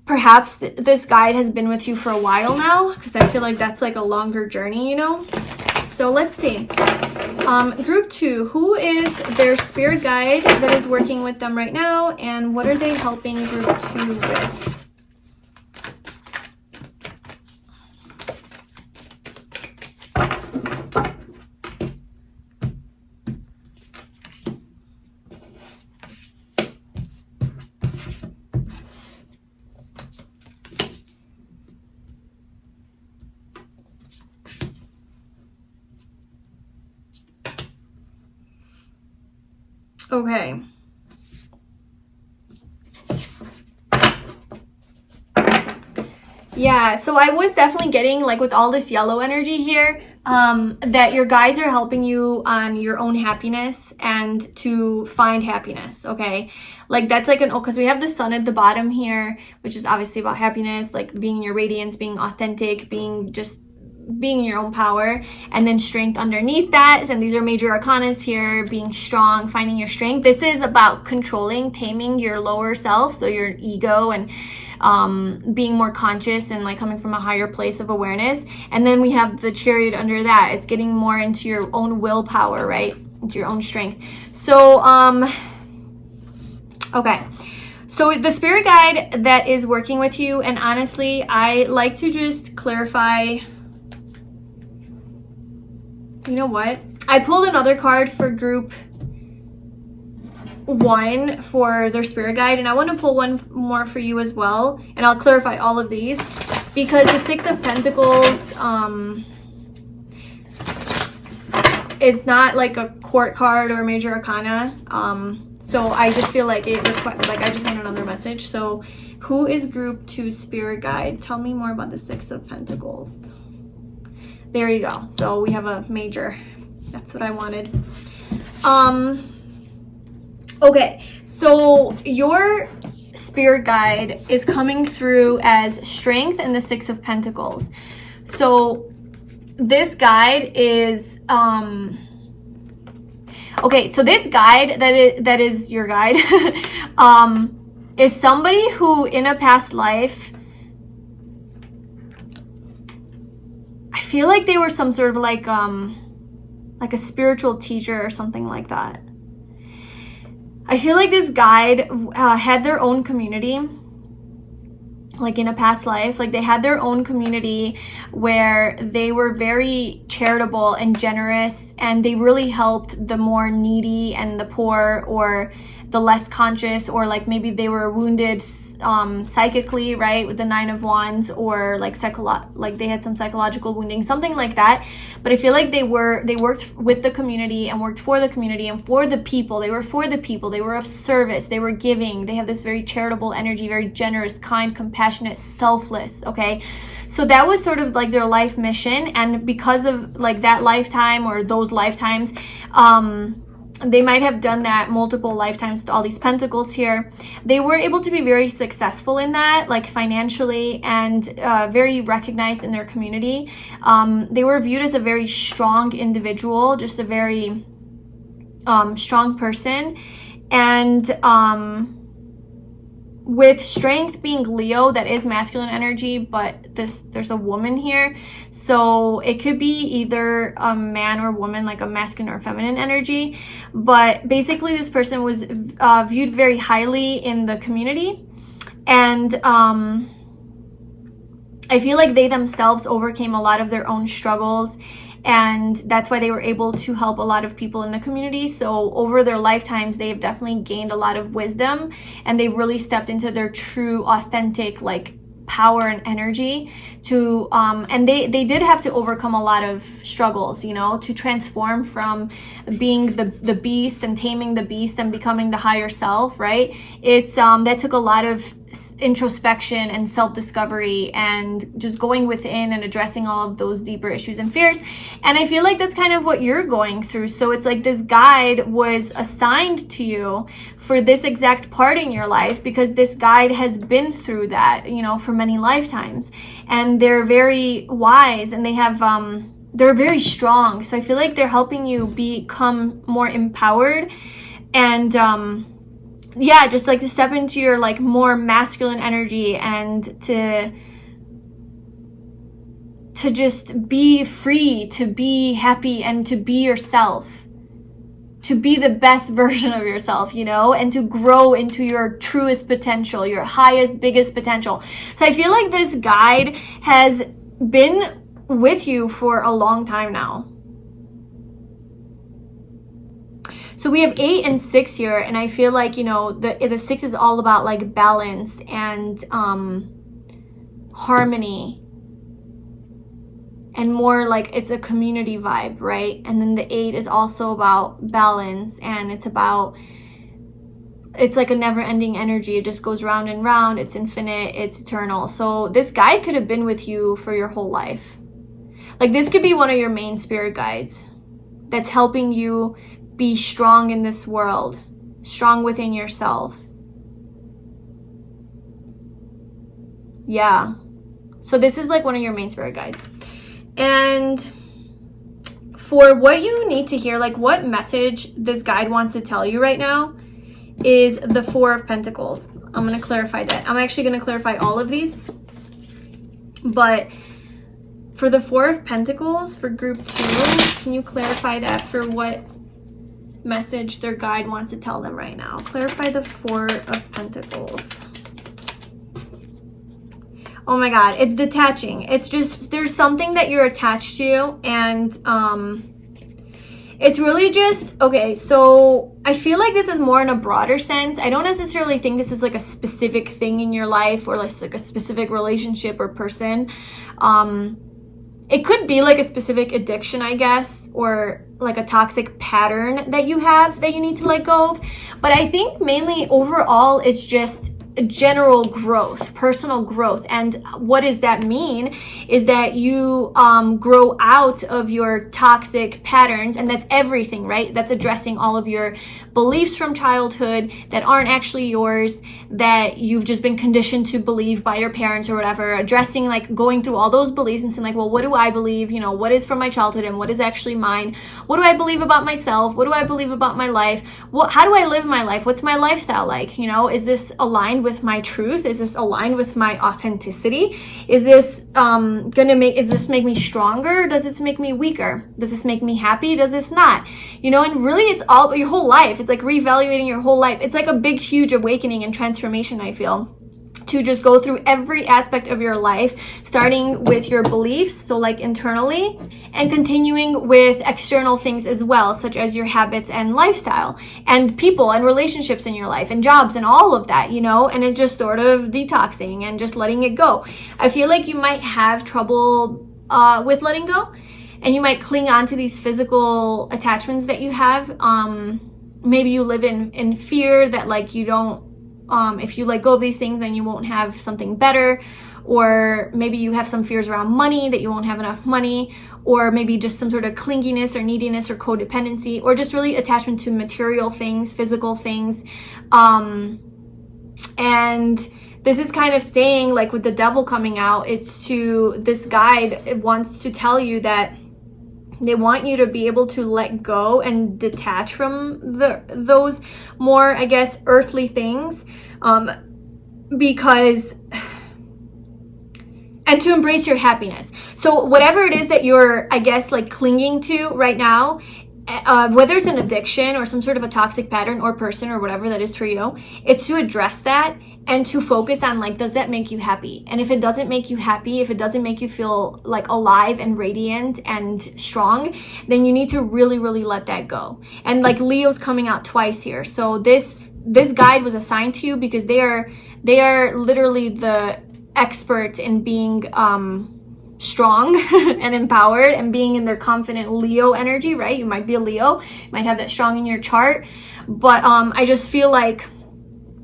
perhaps this guide has been with you for a while now, because I feel like that's like a longer journey, you know. so let's see. Group 2, who is their spirit guide that is working with them right now, and what are they helping group 2 with? Okay. Yeah, so I was definitely getting, like, with all this yellow energy here, that your guides are helping you on your own happiness and to find happiness, okay? Like, that's like because we have the sun at the bottom here, which is obviously about happiness, like being in your radiance, being authentic, being in your own power, and then strength underneath that. And these are major arcanas here, being strong, finding your strength. This is about controlling, taming your lower self, so your ego, and being more conscious and like coming from a higher place of awareness. And then we have the Chariot under that. It's getting more into your own willpower, right? Into your own strength. So okay, so the spirit guide that is working with you, and honestly, I like to just clarify. You know what? I pulled another card for group 1 for their spirit guide, and I want to pull one more for you as well, and I'll clarify all of these, because the 6 of Pentacles it's not like a court card or a major arcana, so I just feel like I just want another message. So who is group 2 spirit guide? Tell me more about the 6 of Pentacles. There you go. So we have a major. That's what I wanted. Okay, so your spirit guide is coming through as strength and the 6 of Pentacles. So this guide is okay, so this guide that is your guide is somebody who in a past life, I feel like they were some sort of like a spiritual teacher or something like that. I feel like this guide had their own community, like in a past life. Like they had their own community where they were very charitable and generous, and they really helped the more needy and the poor, or the less conscious, or like maybe they were wounded psychically, right, with the 9 of Wands, or like they had some psychological wounding, something like that. But I feel like they worked with the community and worked for the community and for the people. They were for the people. They were of service. They were giving. They have this very charitable energy, very generous, kind, compassionate, selfless. Okay, so that was sort of like their life mission, and because of like that lifetime or those lifetimes, they might have done that multiple lifetimes with all these pentacles here. They were able to be very successful in that, like financially, and very recognized in their community. They were viewed as a very strong individual, just a very strong person. And with strength being Leo, that is masculine energy, but there's a woman here, so it could be either a man or woman, like a masculine or feminine energy. But basically this person was viewed very highly in the community, and I feel like they themselves overcame a lot of their own struggles, and that's why they were able to help a lot of people in the community. So over their lifetimes, they have definitely gained a lot of wisdom, and they've really stepped into their true, authentic, like, power and energy to and they did have to overcome a lot of struggles, you know, to transform from being the beast and taming the beast and becoming the higher self, right? It's that took a lot of introspection and self-discovery and just going within and addressing all of those deeper issues and fears. And I feel like that's kind of what you're going through. So it's like this guide was assigned to you for this exact part in your life, because this guide has been through that, you know, for many lifetimes, and they're very wise, and they have they're very strong. So I feel like they're helping you become more empowered, and yeah, just like to step into your like more masculine energy, and to to just be free, to be happy, and to be yourself, to be the best version of yourself, you know, and to grow into your truest potential, your highest, biggest potential. So I feel like this guide has been with you for a long time now. So we have 8 and 6 here, and I feel like, you know, the 6 is all about like balance and harmony, and more like it's a community vibe, right? And then the 8 is also about balance, and it's like a never-ending energy. It just goes round and round. It's infinite, it's eternal. So this guide could have been with you for your whole life. Like, this could be one of your main spirit guides that's helping you be strong in this world, strong within yourself. Yeah. So this is like one of your main spirit guides. And for what you need to hear, like what message this guide wants to tell you right now, is the 4 of Pentacles. I'm going to clarify that. I'm actually going to clarify all of these. But for the 4 of Pentacles, for group 2, can you clarify that for what message their guide wants to tell them right now? Clarify the 4 of Pentacles. Oh my God, it's detaching. It's just, there's something that you're attached to, and it's really just, okay, so I feel like this is more in a broader sense. I don't necessarily think this is like a specific thing in your life, or like a specific relationship or person. It could be like a specific addiction, I guess, or like a toxic pattern that you have that you need to let go of. But I think mainly overall, it's just general growth, personal growth. And what does that mean is that you grow out of your toxic patterns, and that's everything, right? That's addressing all of your beliefs from childhood that aren't actually yours, that you've just been conditioned to believe by your parents or whatever. Addressing, like, going through all those beliefs and saying, like, well, what do I believe? You know, what is from my childhood and what is actually mine? What do I believe about myself? What do I believe about my life? How do I live my life? What's my lifestyle like? You know, is this aligned with my truth? Is this aligned with my authenticity? Is this does this make me stronger? Does this make me weaker? Does this make me happy? Does this not? You know, and really it's all your whole life. It's like reevaluating your whole life. It's like a big, huge awakening and transformation, I feel, to just go through every aspect of your life, starting with your beliefs, so like internally, and continuing with external things as well, such as your habits and lifestyle and people and relationships in your life and jobs and all of that, you know, and it's just sort of detoxing and just letting it go. I feel like you might have trouble with letting go, and you might cling on to these physical attachments that you have. Maybe you live in fear that, like, you don't, if you let go of these things, then you won't have something better. Or maybe you have some fears around money, that you won't have enough money, or maybe just some sort of clinginess or neediness or codependency, or just really attachment to material things, physical things. And this is kind of saying, like with the Devil coming out, it's to this guide, it wants to tell you that they want you to be able to let go and detach from those more, I guess, earthly things, because, and to embrace your happiness. So whatever it is that you're, I guess, like clinging to right now, whether it's an addiction or some sort of a toxic pattern or person or whatever that is for you, it's to address that and to focus on, like, does that make you happy? And if it doesn't make you happy, if it doesn't make you feel like alive and radiant and strong, then you need to really, really let that go. And like Leo's coming out twice here. So this guide was assigned to you because they are literally the expert in being strong and empowered and being in their confident Leo energy, right? You might be a Leo, you might have that strong in your chart, but I just feel like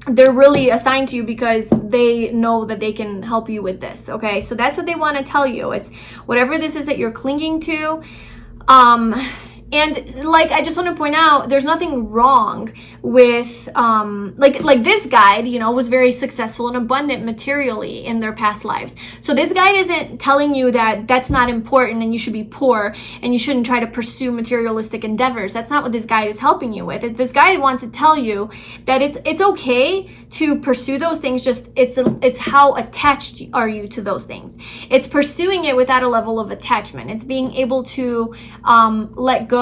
they're really assigned to you because they know that they can help you with this. Okay, so that's what they want to tell you. It's whatever this is that you're clinging to, And like, I just want to point out, there's nothing wrong with like this guide, you know, was very successful and abundant materially in their past lives. So this guide isn't telling you that that's not important and you should be poor and you shouldn't try to pursue materialistic endeavors. That's not what this guide is helping you with. This guide wants to tell you that it's okay to pursue those things, just it's how attached are you to those things. It's pursuing it without a level of attachment. It's being able to let go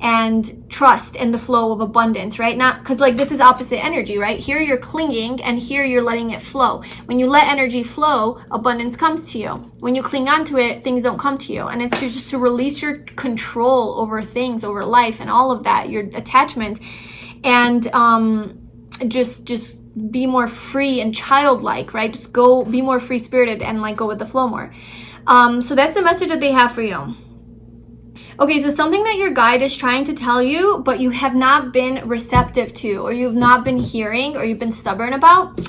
and trust in the flow of abundance, right? Not because like this is opposite energy, right? Here you're clinging and here you're letting it flow. When you let energy flow, abundance comes to you. When you cling on to it, things don't come to you. And it's just to release your control over things, over life and all of that, your attachment, and just be more free and childlike, right? Just go be more free spirited and like go with the flow more. So that's the message that they have for you. Okay, so something that your guide is trying to tell you, but you have not been receptive to, or you've not been hearing, or you've been stubborn about,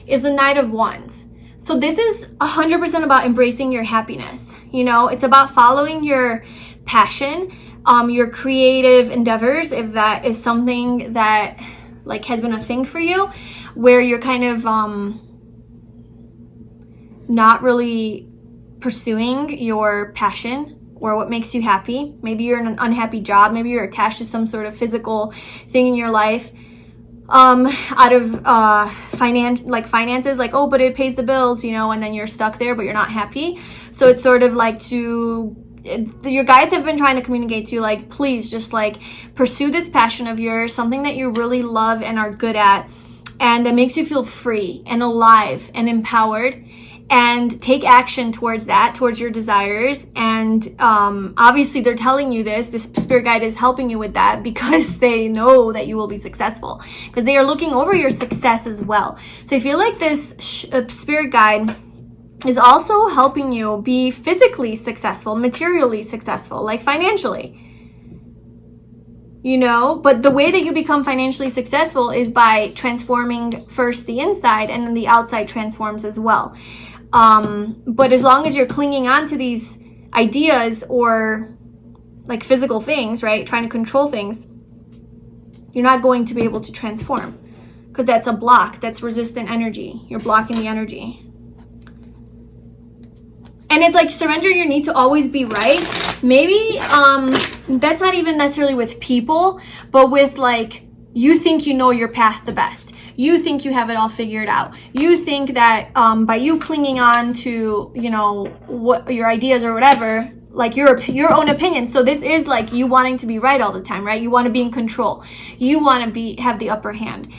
is the Knight of Wands. So this is 100% about embracing your happiness. You know, it's about following your passion, your creative endeavors, if that is something that like has been a thing for you, where you're kind of not really pursuing your passion or what makes you happy. Maybe you're in an unhappy job. Maybe you're attached to some sort of physical thing in your life, out of finances, like, oh, but it pays the bills, you know, and then you're stuck there, but you're not happy. So it's sort of like your guides have been trying to communicate to you, like, please just like pursue this passion of yours, something that you really love and are good at, and that makes you feel free and alive and empowered, and take action towards that, towards your desires. And obviously they're telling you this spirit guide is helping you with that because they know that you will be successful, because they are looking over your success as well. So I feel like this spirit guide is also helping you be physically successful, materially successful, like financially. You know, but the way that you become financially successful is by transforming first the inside, and then the outside transforms as well. But as long as you're clinging on to these ideas or like physical things, right, trying to control things, you're not going to be able to transform, because that's a block, that's resistant energy. You're blocking the energy. And it's like surrender your need to always be right. Maybe that's not even necessarily with people, but with like, you think you know your path the best. You think you have it all figured out. You think that by you clinging on to, you know, what your ideas or whatever, like your own opinion. So this is like you wanting to be right all the time, right? You want to be in control. You want to have the upper hand.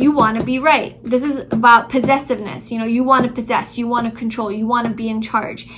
You want to be right. This is about possessiveness. You know, you want to possess. You want to control. You want to be in charge.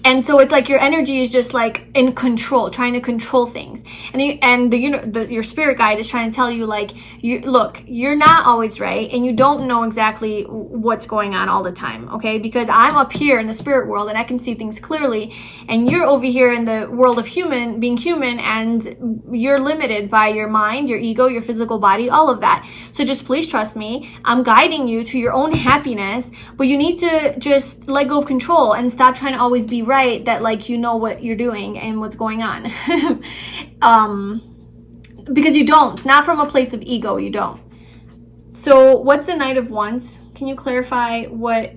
And so it's like your energy is just like in control, trying to control things. And your spirit guide is trying to tell you, like, look, you're not always right, and you don't know exactly what's going on all the time, okay? Because I'm up here in the spirit world and I can see things clearly, and you're over here in the world of being human, and you're limited by your mind, your ego, your physical body, all of that. So just please trust me. I'm guiding you to your own happiness, but you need to just let go of control and stop trying to always be right, that like you know what you're doing and what's going on. Because you don't, not from a place of ego, you don't. So what's the Knight of Wands? Can you clarify what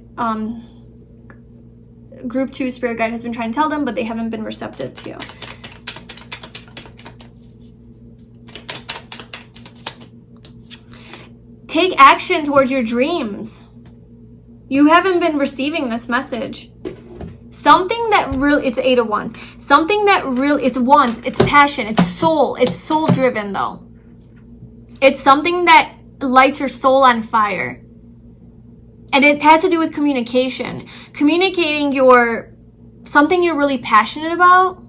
group 2 spirit guide has been trying to tell them, but they haven't been receptive to you? Take action towards your dreams. You haven't been receiving this message. Something that really, it's 8 of Wands. Something that really, it's wands, it's passion, it's soul driven though. It's something that lights your soul on fire. And it has to do with communication. Communicating something you're really passionate about.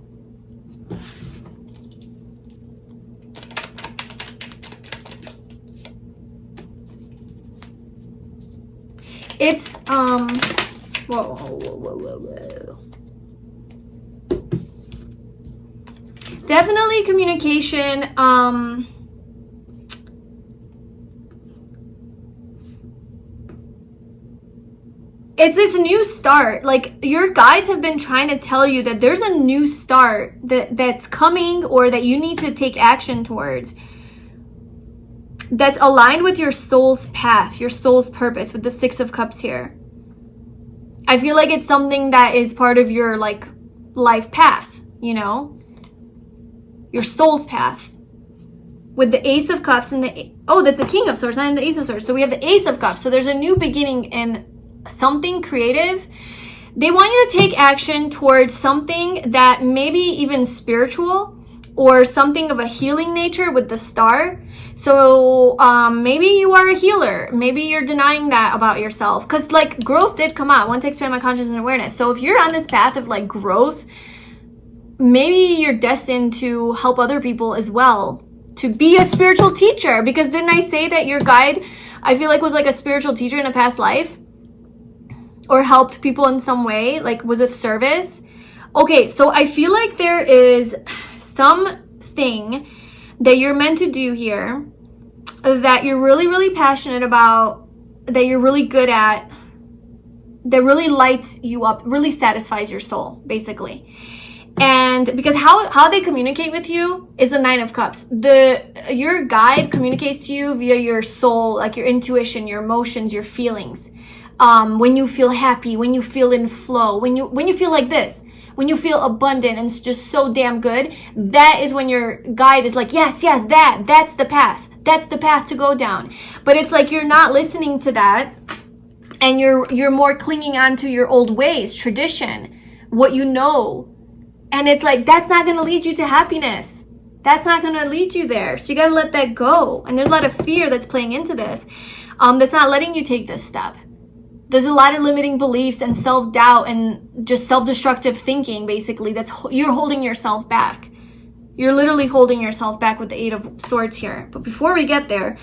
It's, whoa. Definitely communication. it's this new start. Like, your guides have been trying to tell you that there's a new start that's coming, or that you need to take action towards, that's aligned with your soul's path, your soul's purpose, with the Six of Cups here. I feel like it's something that is part of your, like, life path, you know? Your soul's path. With the Ace of Cups and that's a King of Swords, not in the Ace of Swords. So we have the Ace of Cups. So there's a new beginning in something creative. They want you to take action towards something that maybe even spiritual, or something of a healing nature with the Star. So maybe you are a healer. Maybe you're denying that about yourself. Because, like, growth did come out. I want to expand my consciousness and awareness. So if you're on this path of, like, growth, maybe you're destined to help other people as well. To be a spiritual teacher. Because didn't I say that your guide, I feel like, was like a spiritual teacher in a past life? Or helped people in some way, like was of service. Okay, so I feel like there is something that you're meant to do here, that you're really, really passionate about, that you're really good at, that really lights you up, really satisfies your soul, basically. And because how they communicate with you is the Nine of Cups. Your guide communicates to you via your soul, like your intuition, your emotions, your feelings. When you feel happy, when you feel in flow, when you feel like this, when you feel abundant and it's just so damn good, that is when your guide is like, yes, that's the path. That's the path to go down. But it's like you're not listening to that, and you're more clinging on to your old ways, tradition, what you know. And it's like, that's not going to lead you to happiness. That's not going to lead you there. So you got to let that go. And there's a lot of fear that's playing into this, that's not letting you take this step. There's a lot of limiting beliefs and self-doubt and just self-destructive thinking, basically. You're holding yourself back. You're literally holding yourself back with the Eight of Swords here. But before we get there,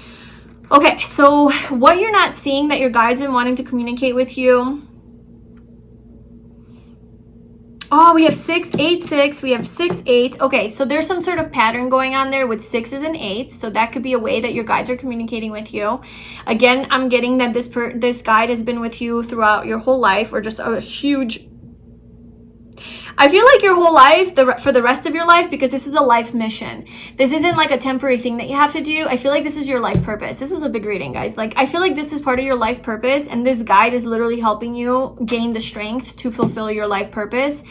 okay, so what you're not seeing that your guide's been wanting to communicate with you. Oh, we have 6, 8, 6. We have 6, 8. Okay, so there's some sort of pattern going on there with 6s and 8s. So that could be a way that your guides are communicating with you. Again, I'm getting that this guide has been with you throughout your whole life, or just a huge... I feel like your whole life, for the rest of your life, because this is a life mission. This isn't like a temporary thing that you have to do. I feel like this is your life purpose. This is a big reading, guys. Like, I feel like this is part of your life purpose, and this guide is literally helping you gain the strength to fulfill your life purpose.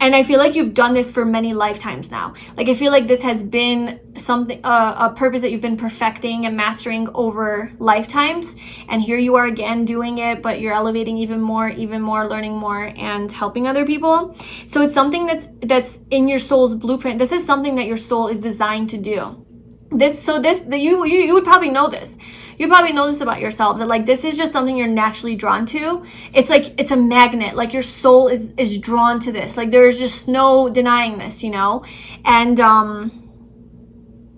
And I feel like you've done this for many lifetimes now. Like, I feel like this has been something, a purpose that you've been perfecting and mastering over lifetimes. And here you are again doing it, but you're elevating even more, learning more, and helping other people. So it's something that's in your soul's blueprint. This is something that your soul is designed to do. You would probably know this. You probably know this about yourself, that like this is just something you're naturally drawn to. It's like it's a magnet. Like your soul is drawn to this. Like there is just no denying this, you know. And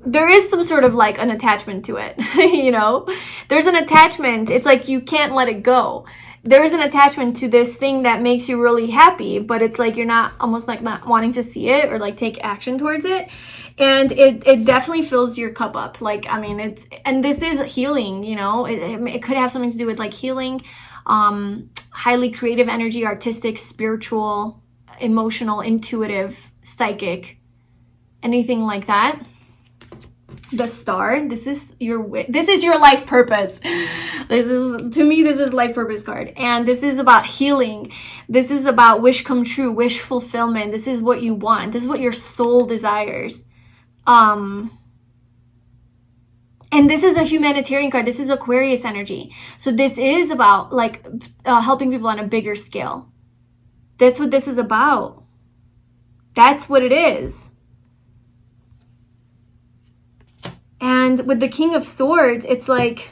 there is some sort of like an attachment to it, you know. There's an attachment. It's like you can't let it go. There is an attachment to this thing that makes you really happy, but it's like you're not wanting to see it or like take action towards it. And it definitely fills your cup up. Like, I mean, and this is healing, you know. It could have something to do with like healing, highly creative energy, artistic, spiritual, emotional, intuitive, psychic, anything like that. The Star, this is your life purpose. To me, this is life purpose card. And this is about healing. This is about wish come true, wish fulfillment. This is what you want. This is what your soul desires. And this is a humanitarian card. This is Aquarius energy. So this is about like helping people on a bigger scale. That's what this is about. That's what it is. And with the King of Swords, it's like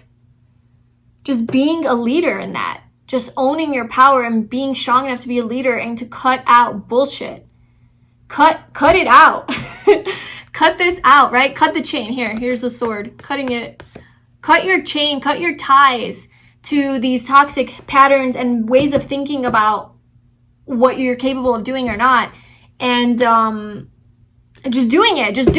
just being a leader in that. Just owning your power and being strong enough to be a leader and to cut out bullshit. Cut it out. Cut this out, right? Cut the chain. Here's the sword. Cutting it. Cut your chain, cut your ties to these toxic patterns and ways of thinking about what you're capable of doing or not. And just doing it, just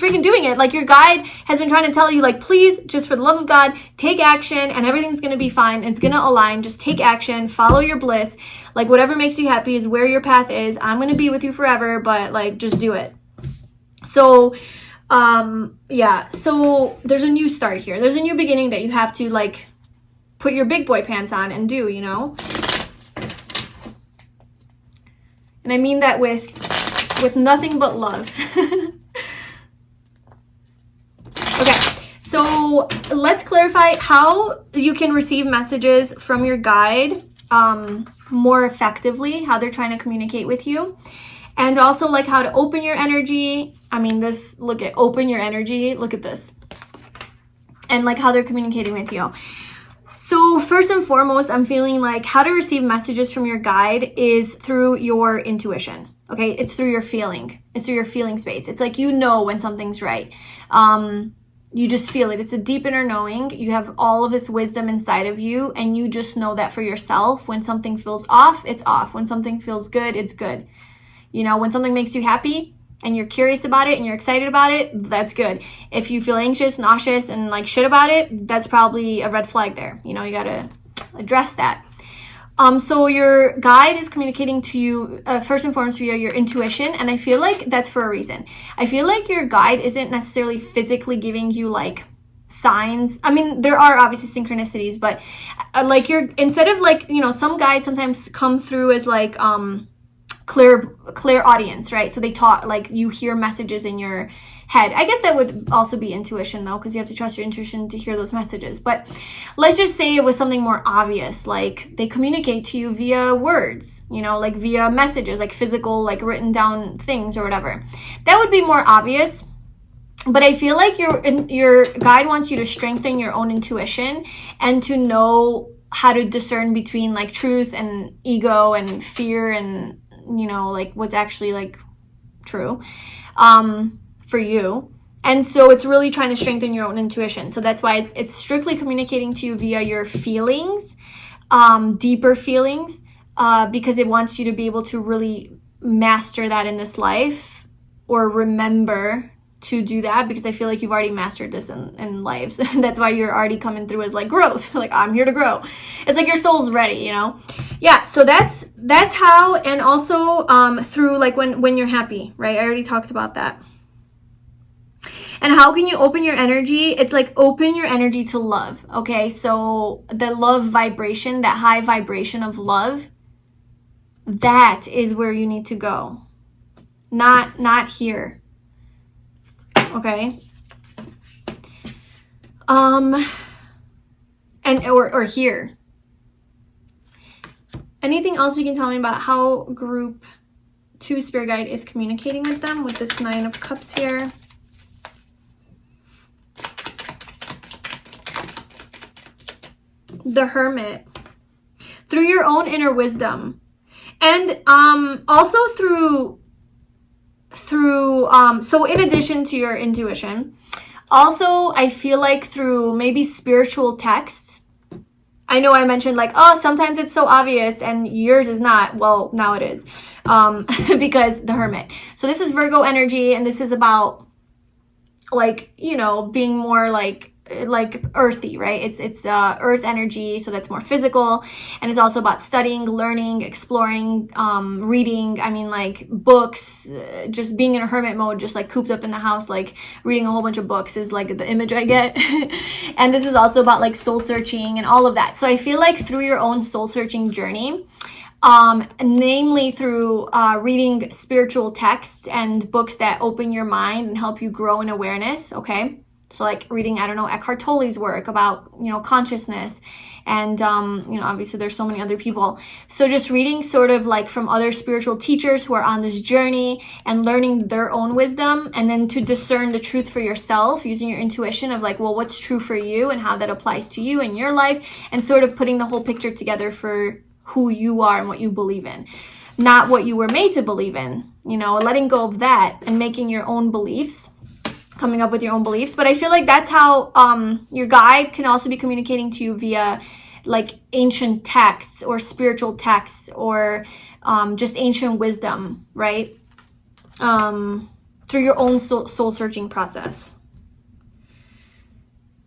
freaking doing it. Like your guide has been trying to tell you, like, please, just for the love of God, take action and everything's going to be fine. It's going to align. Just take action, follow your bliss. Like whatever makes you happy is where your path is. I'm going to be with you forever, but like, just do it. So, yeah, so there's a new start here. There's a new beginning that you have to like put your big boy pants on and do, you know? And I mean that with nothing but love. Okay, so let's clarify how you can receive messages from your guide more effectively, how they're trying to communicate with you, and also like how to open your energy. I mean, this, look at open your energy, look at this, and like how they're communicating with you. So first and foremost, I'm feeling like how to receive messages from your guide is through your intuition. Okay, it's through your feeling. It's through your feeling space. It's like, you know when something's right. You just feel it. It's a deep inner knowing. You have all of this wisdom inside of you, and you just know that for yourself. When something feels off, it's off. When something feels good, it's good. You know, when something makes you happy and you're curious about it and you're excited about it, that's good. If you feel anxious, nauseous, and like shit about it, that's probably a red flag there. You know, you gotta address that. So your guide is communicating to you, first and foremost, via your intuition. And I feel like that's for a reason. I feel like your guide isn't necessarily physically giving you like signs. I mean, there are obviously synchronicities, but like instead of like, you know, some guides sometimes come through as like, clear audience, right? So they talk, like you hear messages in your head. I guess that would also be intuition though, because you have to trust your intuition to hear those messages. But let's just say it was something more obvious, like they communicate to you via words, you know, like via messages, like physical, like written down things or whatever. That would be more obvious. But I feel like your guide wants you to strengthen your own intuition and to know how to discern between like truth and ego and fear and, you know, like what's actually like true for you. And so it's really trying to strengthen your own intuition. So that's why it's strictly communicating to you via your feelings, deeper feelings, because it wants you to be able to really master that in this life, or remember to do that, because I feel like you've already mastered this in lives. That's why you're already coming through as like growth. Like, I'm here to grow. It's like your soul's ready, you know? Yeah, so that's how, and also through like when you're happy, right? I already talked about that. And how can you open your energy? It's like open your energy to love, okay? So the love vibration, that high vibration of love, that is where you need to go. Not here. Okay. And or here. Anything else you can tell me about how group 2 spirit guide is communicating with them with this 9 of Cups here? The Hermit. Through your own inner wisdom. And also through so in addition to your intuition, also I feel like through maybe spiritual texts. I know I mentioned like, oh, sometimes it's so obvious and yours is not. Well, now it is, because the Hermit. So this is Virgo energy, and this is about like, you know, being more like earthy, right? It's earth energy, so that's more physical, and it's also about studying, learning, exploring, reading. I mean, like books, just being in a hermit mode, just like cooped up in the house, like reading a whole bunch of books is like the image I get. And this is also about like soul searching and all of that. So I feel like through your own soul searching journey, namely through reading spiritual texts and books that open your mind and help you grow in awareness, okay? So like reading, I don't know, Eckhart Tolle's work about, you know, consciousness, and, you know, obviously there's so many other people. So just reading sort of like from other spiritual teachers who are on this journey and learning their own wisdom, and then to discern the truth for yourself using your intuition of like, well, what's true for you and how that applies to you in your life, and sort of putting the whole picture together for who you are and what you believe in, not what you were made to believe in, you know, letting go of that and making your own beliefs, coming up with your own beliefs. But I feel like that's how your guide can also be communicating to you via like ancient texts or spiritual texts, or just ancient wisdom, right? through your own soul searching process.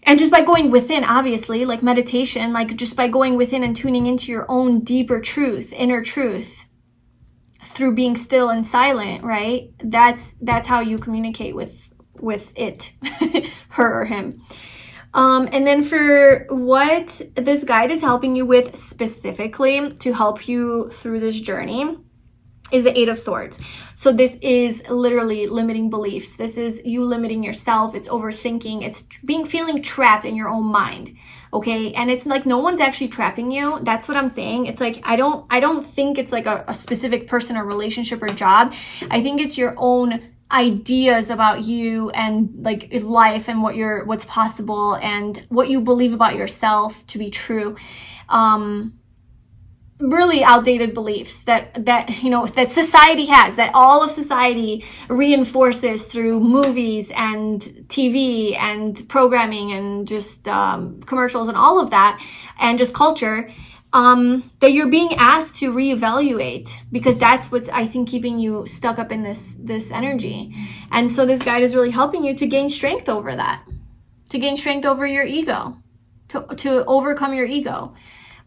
And just by going within, obviously, like meditation, like just by going within and tuning into your own deeper truth, inner truth, through being still and silent, right? That's how you communicate with it, her or him. And then for what this guide is helping you with specifically to help you through this journey is the Eight of Swords. So this is literally limiting beliefs. This is you limiting yourself. It's overthinking. It's feeling trapped in your own mind. Okay. And it's like, no one's actually trapping you. That's what I'm saying. It's like, I don't think it's like a specific person or relationship or job. I think it's your own ideas about you and like life and what's possible and what you believe about yourself to be true. Really outdated beliefs that society has, that all of society reinforces through movies and TV and programming and just commercials and all of that, and just culture, that you're being asked to reevaluate, because that's what's, I think, keeping you stuck up in this energy. And so this guide is really helping you to gain strength over that, to gain strength over your ego, to overcome your ego.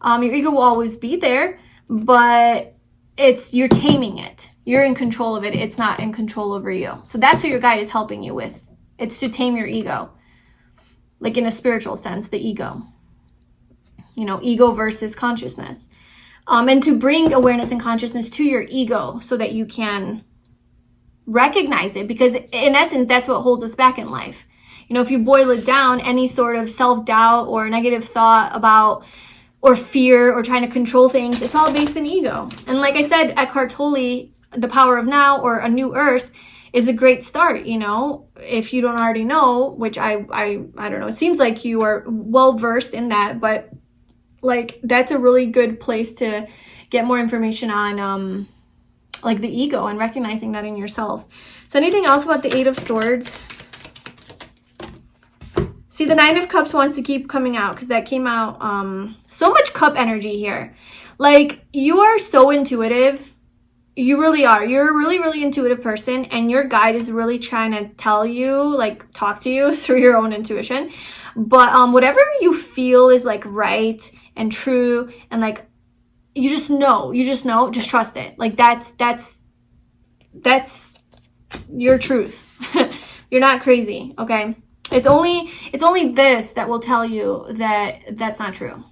Your ego will always be there, but you're taming it. You're in control of it. It's not in control over you. So that's what your guide is helping you with. It's to tame your ego, like in a spiritual sense, the ego. Ego versus consciousness. And to bring awareness and consciousness to your ego so that you can recognize it, because in essence, that's what holds us back in life. If you boil it down, any sort of self-doubt or negative thought about or fear or trying to control things, it's all based in ego. And like I said, Eckhart Tolle, The Power of Now or A New Earth is a great start, if you don't already know, which I don't know. It seems like you are well versed in that, but like that's a really good place to get more information on like the ego and recognizing that in yourself. So anything else about the Eight of Swords? See, the Nine of Cups wants to keep coming out because that came out. So much cup energy here. Like, you are so intuitive. You really are. You're a really, really intuitive person, and your guide is really trying to tell you, like, talk to you through your own intuition. But whatever you feel is like right and true, and like you just know, just trust it. Like that's your truth. You're not crazy, okay? It's only this that will tell you that that's not true.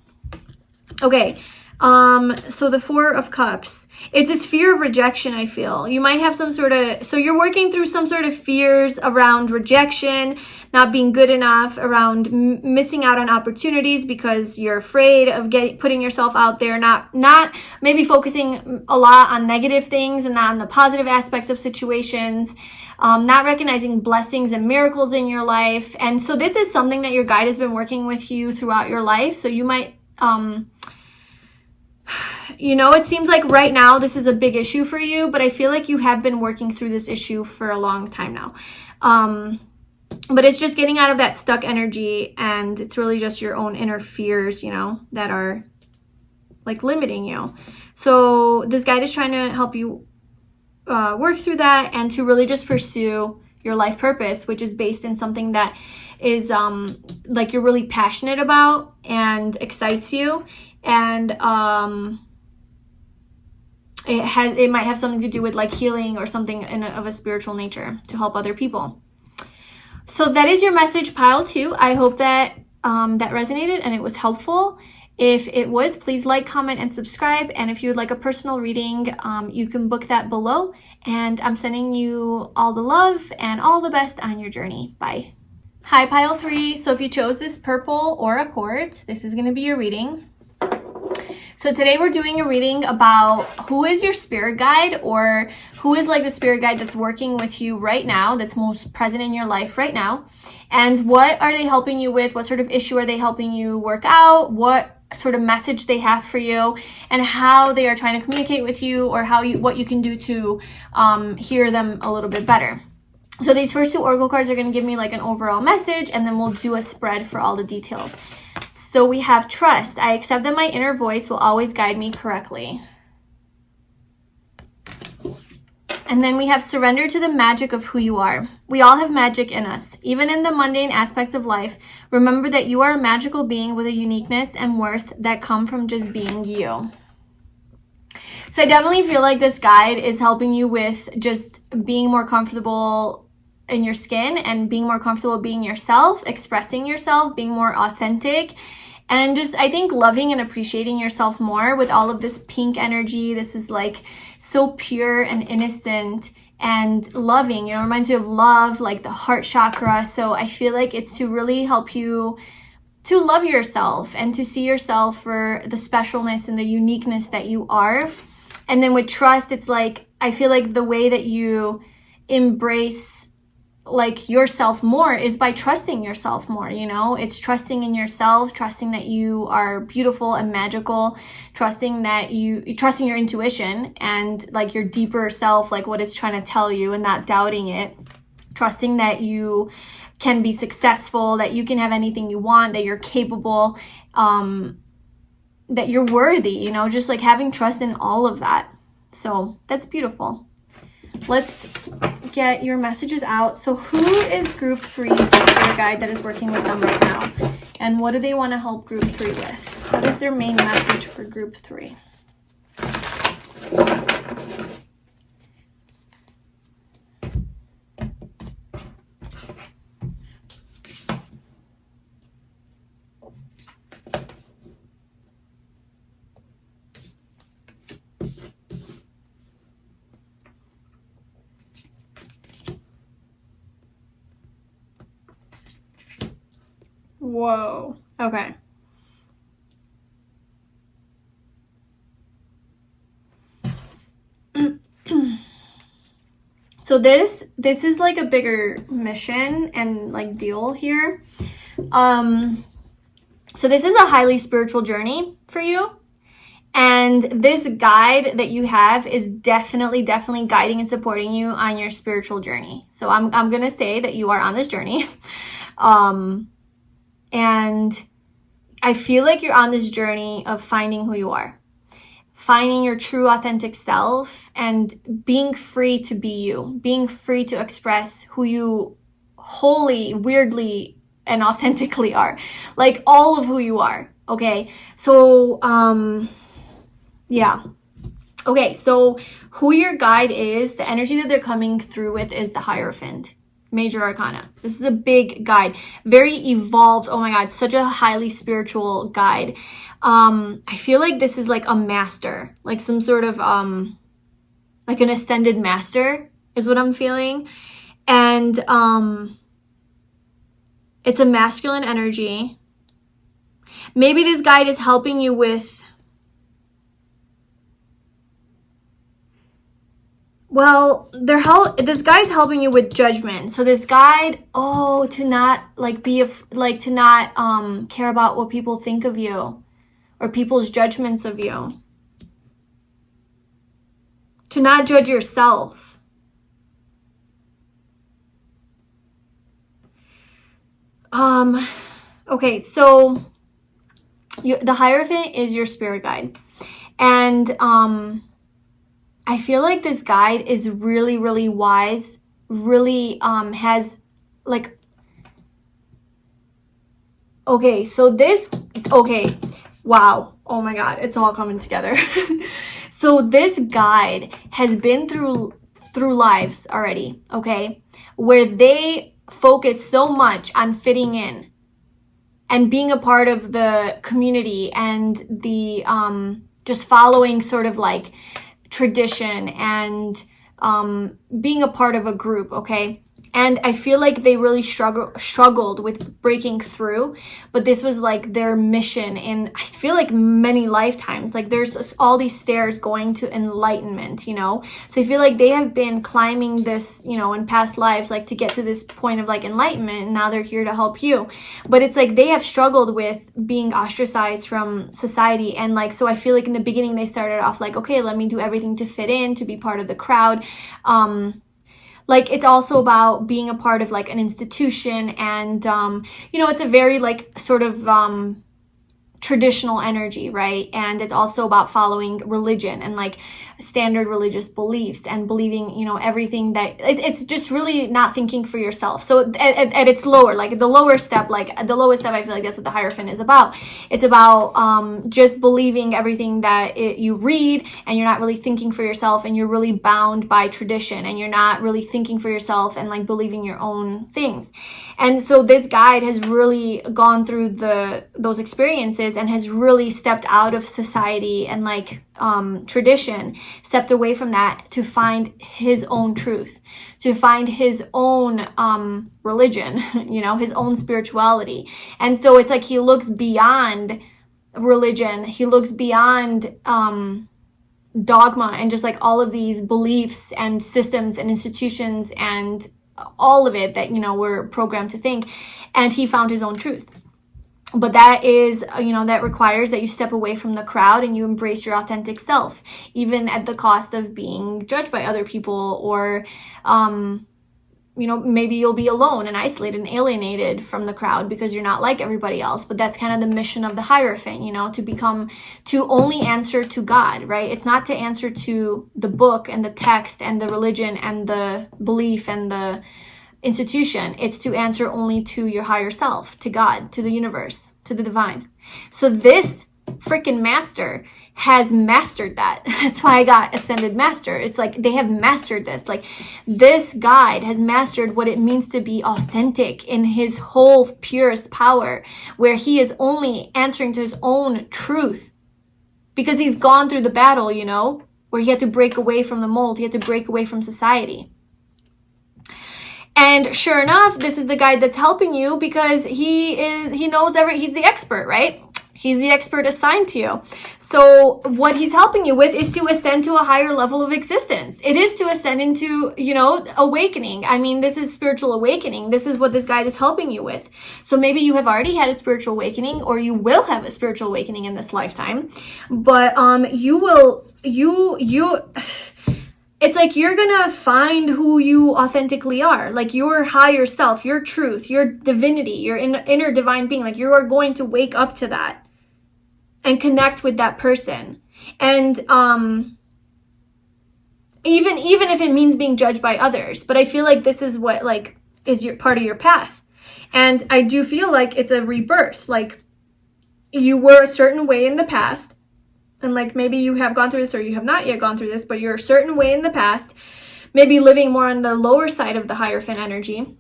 Okay. So the Four of Cups, it's this fear of rejection. I feel you might have so you're working through some sort of fears around rejection, not being good enough, around missing out on opportunities because you're afraid of putting yourself out there, not maybe focusing a lot on negative things and not on the positive aspects of situations, not recognizing blessings and miracles in your life. And so this is something that your guide has been working with you throughout your life. So you might, it seems like right now this is a big issue for you, but I feel like you have been working through this issue for a long time now. But it's just getting out of that stuck energy, and it's really just your own inner fears, that are like limiting you. So this guide is trying to help you work through that and to really just pursue your life purpose, which is based in something that is like you're really passionate about and excites you. And it might have something to do with like healing or something of a spiritual nature to help other people. So that is your message, pile 2. I hope that that resonated and it was helpful. If it was, please like, comment, and subscribe. And if you would like a personal reading, you can book that below. And I'm sending you all the love and all the best on your journey. Bye. Hi, pile 3. So if you chose this purple or a quartz, this is going to be your reading. So today we're doing a reading about who is your spirit guide, or who is like the spirit guide that's working with you right now, that's most present in your life right now. And what are they helping you with? What sort of issue are they helping you work out? What sort of message they have for you, and how they are trying to communicate with you, or what you can do to hear them a little bit better. So these first 2 oracle cards are going to give me like an overall message, and then we'll do a spread for all the details. So we have trust. I accept that my inner voice will always guide me correctly. And then we have surrender to the magic of who you are. We all have magic in us. Even in the mundane aspects of life, remember that you are a magical being with a uniqueness and worth that come from just being you. So I definitely feel like this guide is helping you with just being more comfortable in your skin and being more comfortable being yourself, expressing yourself, being more authentic, and just, I think, loving and appreciating yourself more with all of this pink energy. This is like so pure and innocent and loving. You know, it reminds me of love, like the heart chakra. So I feel like it's to really help you to love yourself and to see yourself for the specialness and the uniqueness that you are. And then with trust, it's like, I feel like the way that you embrace like yourself more is by trusting yourself more. You know, it's trusting in yourself, trusting that you are beautiful and magical, trusting your intuition and like your deeper self, like what it's trying to tell you, and not doubting it, trusting that you can be successful, that you can have anything you want, that you're capable, that you're worthy, you know, just like having trust in all of that. So that's beautiful. Let's get your messages out. So who is group 3's spirit guide that is working with them right now? And what do they want to help group 3 with? What is their main message for group 3? Whoa. Okay. So this is like a bigger mission and like deal here. So this is a highly spiritual journey for you. And this guide that you have is definitely guiding and supporting you on your spiritual journey. So I'm going to say that you are on this journey. And I feel like you're on this journey of finding who you are, finding your true authentic self, and being free to be you, being free to express who you wholly, weirdly, and authentically are, like all of who you are. Okay. So, yeah. Okay. So who your guide is, the energy that they're coming through with is the Hierophant. Major Arcana. This is a big guide, very evolved. Oh my God, such a highly spiritual guide. I feel like this is like a master, like some sort of like an ascended master is what I'm feeling. And it's a masculine energy. Maybe this guide is helping you with, well, this guy's helping you with judgment. So this guide, to not like to not care about what people think of you or people's judgments of you. To not judge yourself. Okay, so the Hierophant is your spirit guide. And I feel like this guide is really, really wise, really has like, wow, oh my God, it's all coming together. So this guide has been through lives already, okay, where they focus so much on fitting in and being a part of the community and the just following sort of like tradition and being a part of a group, okay? And I feel like they really struggled with breaking through, but this was like their mission in, I feel like, many lifetimes. Like there's all these stairs going to enlightenment, you know? So I feel like they have been climbing this, you know, in past lives, like to get to this point of like enlightenment, and now they're here to help you. But it's like they have struggled with being ostracized from society. And like, so I feel like in the beginning they started off like, okay, let me do everything to fit in, to be part of the crowd. Like it's also about being a part of like an institution, and you know, it's a very like sort of traditional energy, right? And it's also about following religion and like standard religious beliefs and believing, you know, everything that it's just really not thinking for yourself. So at its lower, like the lowest step, I feel like that's what the Hierophant is about. It's about just believing everything that you read, and you're not really thinking for yourself, and you're really bound by tradition, and you're not really thinking for yourself and like believing your own things. And so this guide has really gone through those experiences and has really stepped out of society and like tradition, stepped away from that to find his own truth, to find his own religion, you know, his own spirituality. And so it's like he looks beyond religion, he looks beyond dogma and just like all of these beliefs and systems and institutions and all of it that, you know, we're programmed to think, and he found his own truth. But that is, you know, that requires that you step away from the crowd and you embrace your authentic self, even at the cost of being judged by other people, or you know, maybe you'll be alone and isolated and alienated from the crowd because you're not like everybody else. But that's kind of the mission of the Hierophant, you know, to only answer to God, right? It's not to answer to the book and the text and the religion and the belief and the institution. It's to answer only to your higher self, to God, to the universe, to the divine. So this freaking master has mastered that. That's why I got Ascended Master. It's like they have mastered this. Like this guide has mastered what it means to be authentic in his whole purest power, where he is only answering to his own truth, because he's gone through the battle, you know, where he had to break away from the mold. He had to break away from society. And sure enough, this is the guide that's helping you, because he knows he's the expert, right? He's the expert assigned to you. So what he's helping you with is to ascend to a higher level of existence. It is to ascend into, you know, awakening. I mean, this is spiritual awakening. This is what this guide is helping you with. So maybe you have already had a spiritual awakening, or you will have a spiritual awakening in this lifetime. But it's like you're gonna find who you authentically are, like your higher self, your truth, your divinity, your inner divine being. Like you are going to wake up to that and connect with that person. And even if it means being judged by others, but I feel like this is what like is your part of your path. And I do feel like it's a rebirth. Like you were a certain way in the past, and like maybe you have gone through this or you have not yet gone through this, but you're a certain way in the past, maybe living more on the lower side of the Hierophant energy,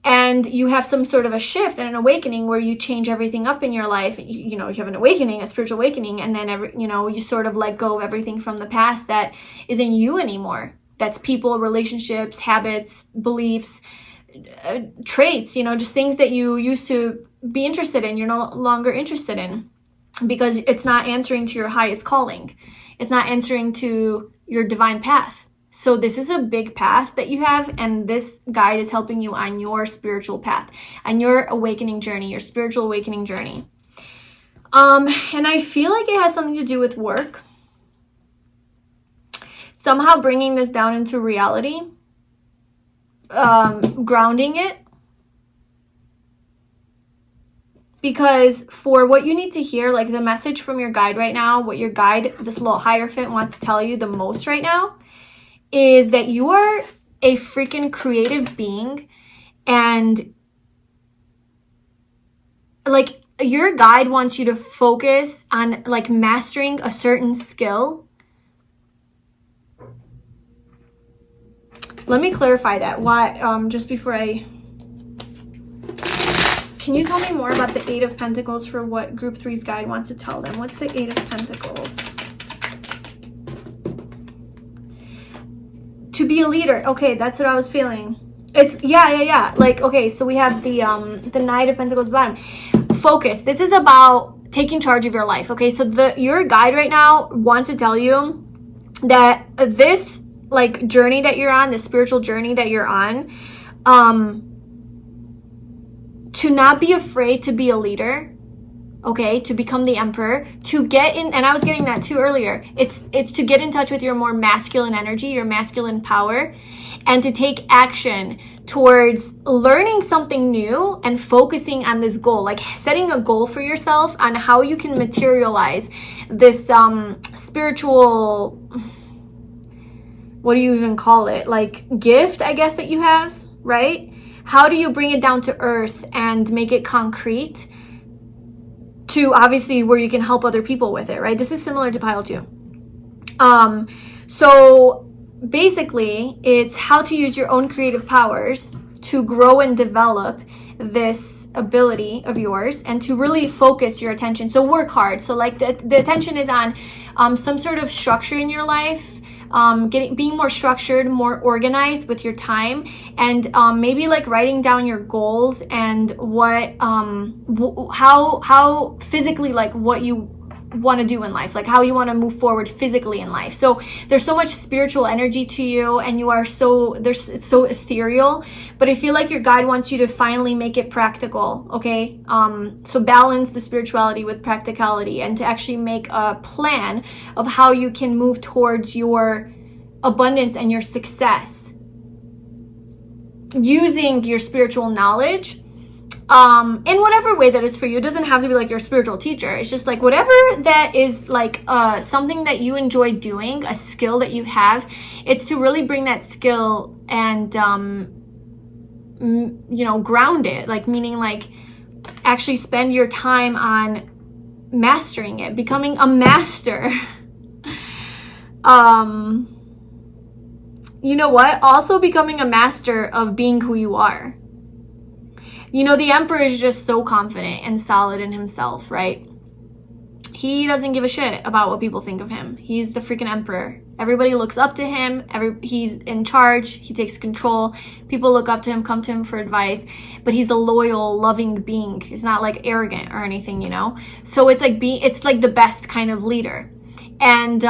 and you have some sort of a shift and an awakening where you change everything up in your life. You know, you have an awakening, a spiritual awakening, and then you sort of let go of everything from the past that isn't you anymore. That's people, relationships, habits, beliefs, traits, you know, just things that you used to be interested in, you're no longer interested in, because it's not answering to your highest calling. It's not answering to your divine path. So this is a big path that you have, and this guide is helping you on your spiritual path, on your awakening journey, your spiritual awakening journey. And I feel like it has something to do with work. Somehow bringing this down into reality, grounding it. Because for what you need to hear, like the message from your guide right now, what your guide, this little Hierophant, wants to tell you the most right now, is that you are a freaking creative being, and like your guide wants you to focus on like mastering a certain skill. Let me clarify that. Why? Just before I... Can you tell me more about the Eight of Pentacles for what Group 3's guide wants to tell them? What's the Eight of Pentacles? To be a leader. Okay, that's what I was feeling. It's, yeah. Like, okay, so we have the Knight of Pentacles bottom. Focus. This is about taking charge of your life, okay? So your guide right now wants to tell you that this, like, journey that you're on, the spiritual journey that you're on, to not be afraid to be a leader, okay, to become the emperor, to get in, and I was getting that too earlier, it's to get in touch with your more masculine energy, your masculine power, and to take action towards learning something new and focusing on this goal, like setting a goal for yourself on how you can materialize this spiritual, what do you even call it, like gift, I guess, that you have, right? How do you bring it down to earth and make it concrete to obviously where you can help other people with it, right? This is similar to pile 2. So basically, it's how to use your own creative powers to grow and develop this ability of yours and to really focus your attention. So work hard. So like the attention is on some sort of structure in your life, being more structured, more organized with your time, and maybe like writing down your goals and what how physically, like what you want to do in life, like how you want to move forward physically in life. So there's so much spiritual energy to you, and you are so, it's so ethereal, but I feel like your guide wants you to finally make it practical, okay? So balance the spirituality with practicality and to actually make a plan of how you can move towards your abundance and your success using your spiritual knowledge in whatever way that is for you. It doesn't have to be like your spiritual teacher. It's just like whatever that is, like something that you enjoy doing, a skill that you have. It's to really bring that skill and you know, ground it, like meaning like actually spend your time on mastering it, becoming a master. You know what? Also becoming a master of being who you are. You know, the emperor is just so confident and solid in himself, right? He doesn't give a shit about what people think of him. He's the freaking emperor. Everybody looks up to him. He's in charge. He takes control. People look up to him, come to him for advice. But he's a loyal, loving being. He's not like arrogant or anything, you know? So it's like it's like the best kind of leader. And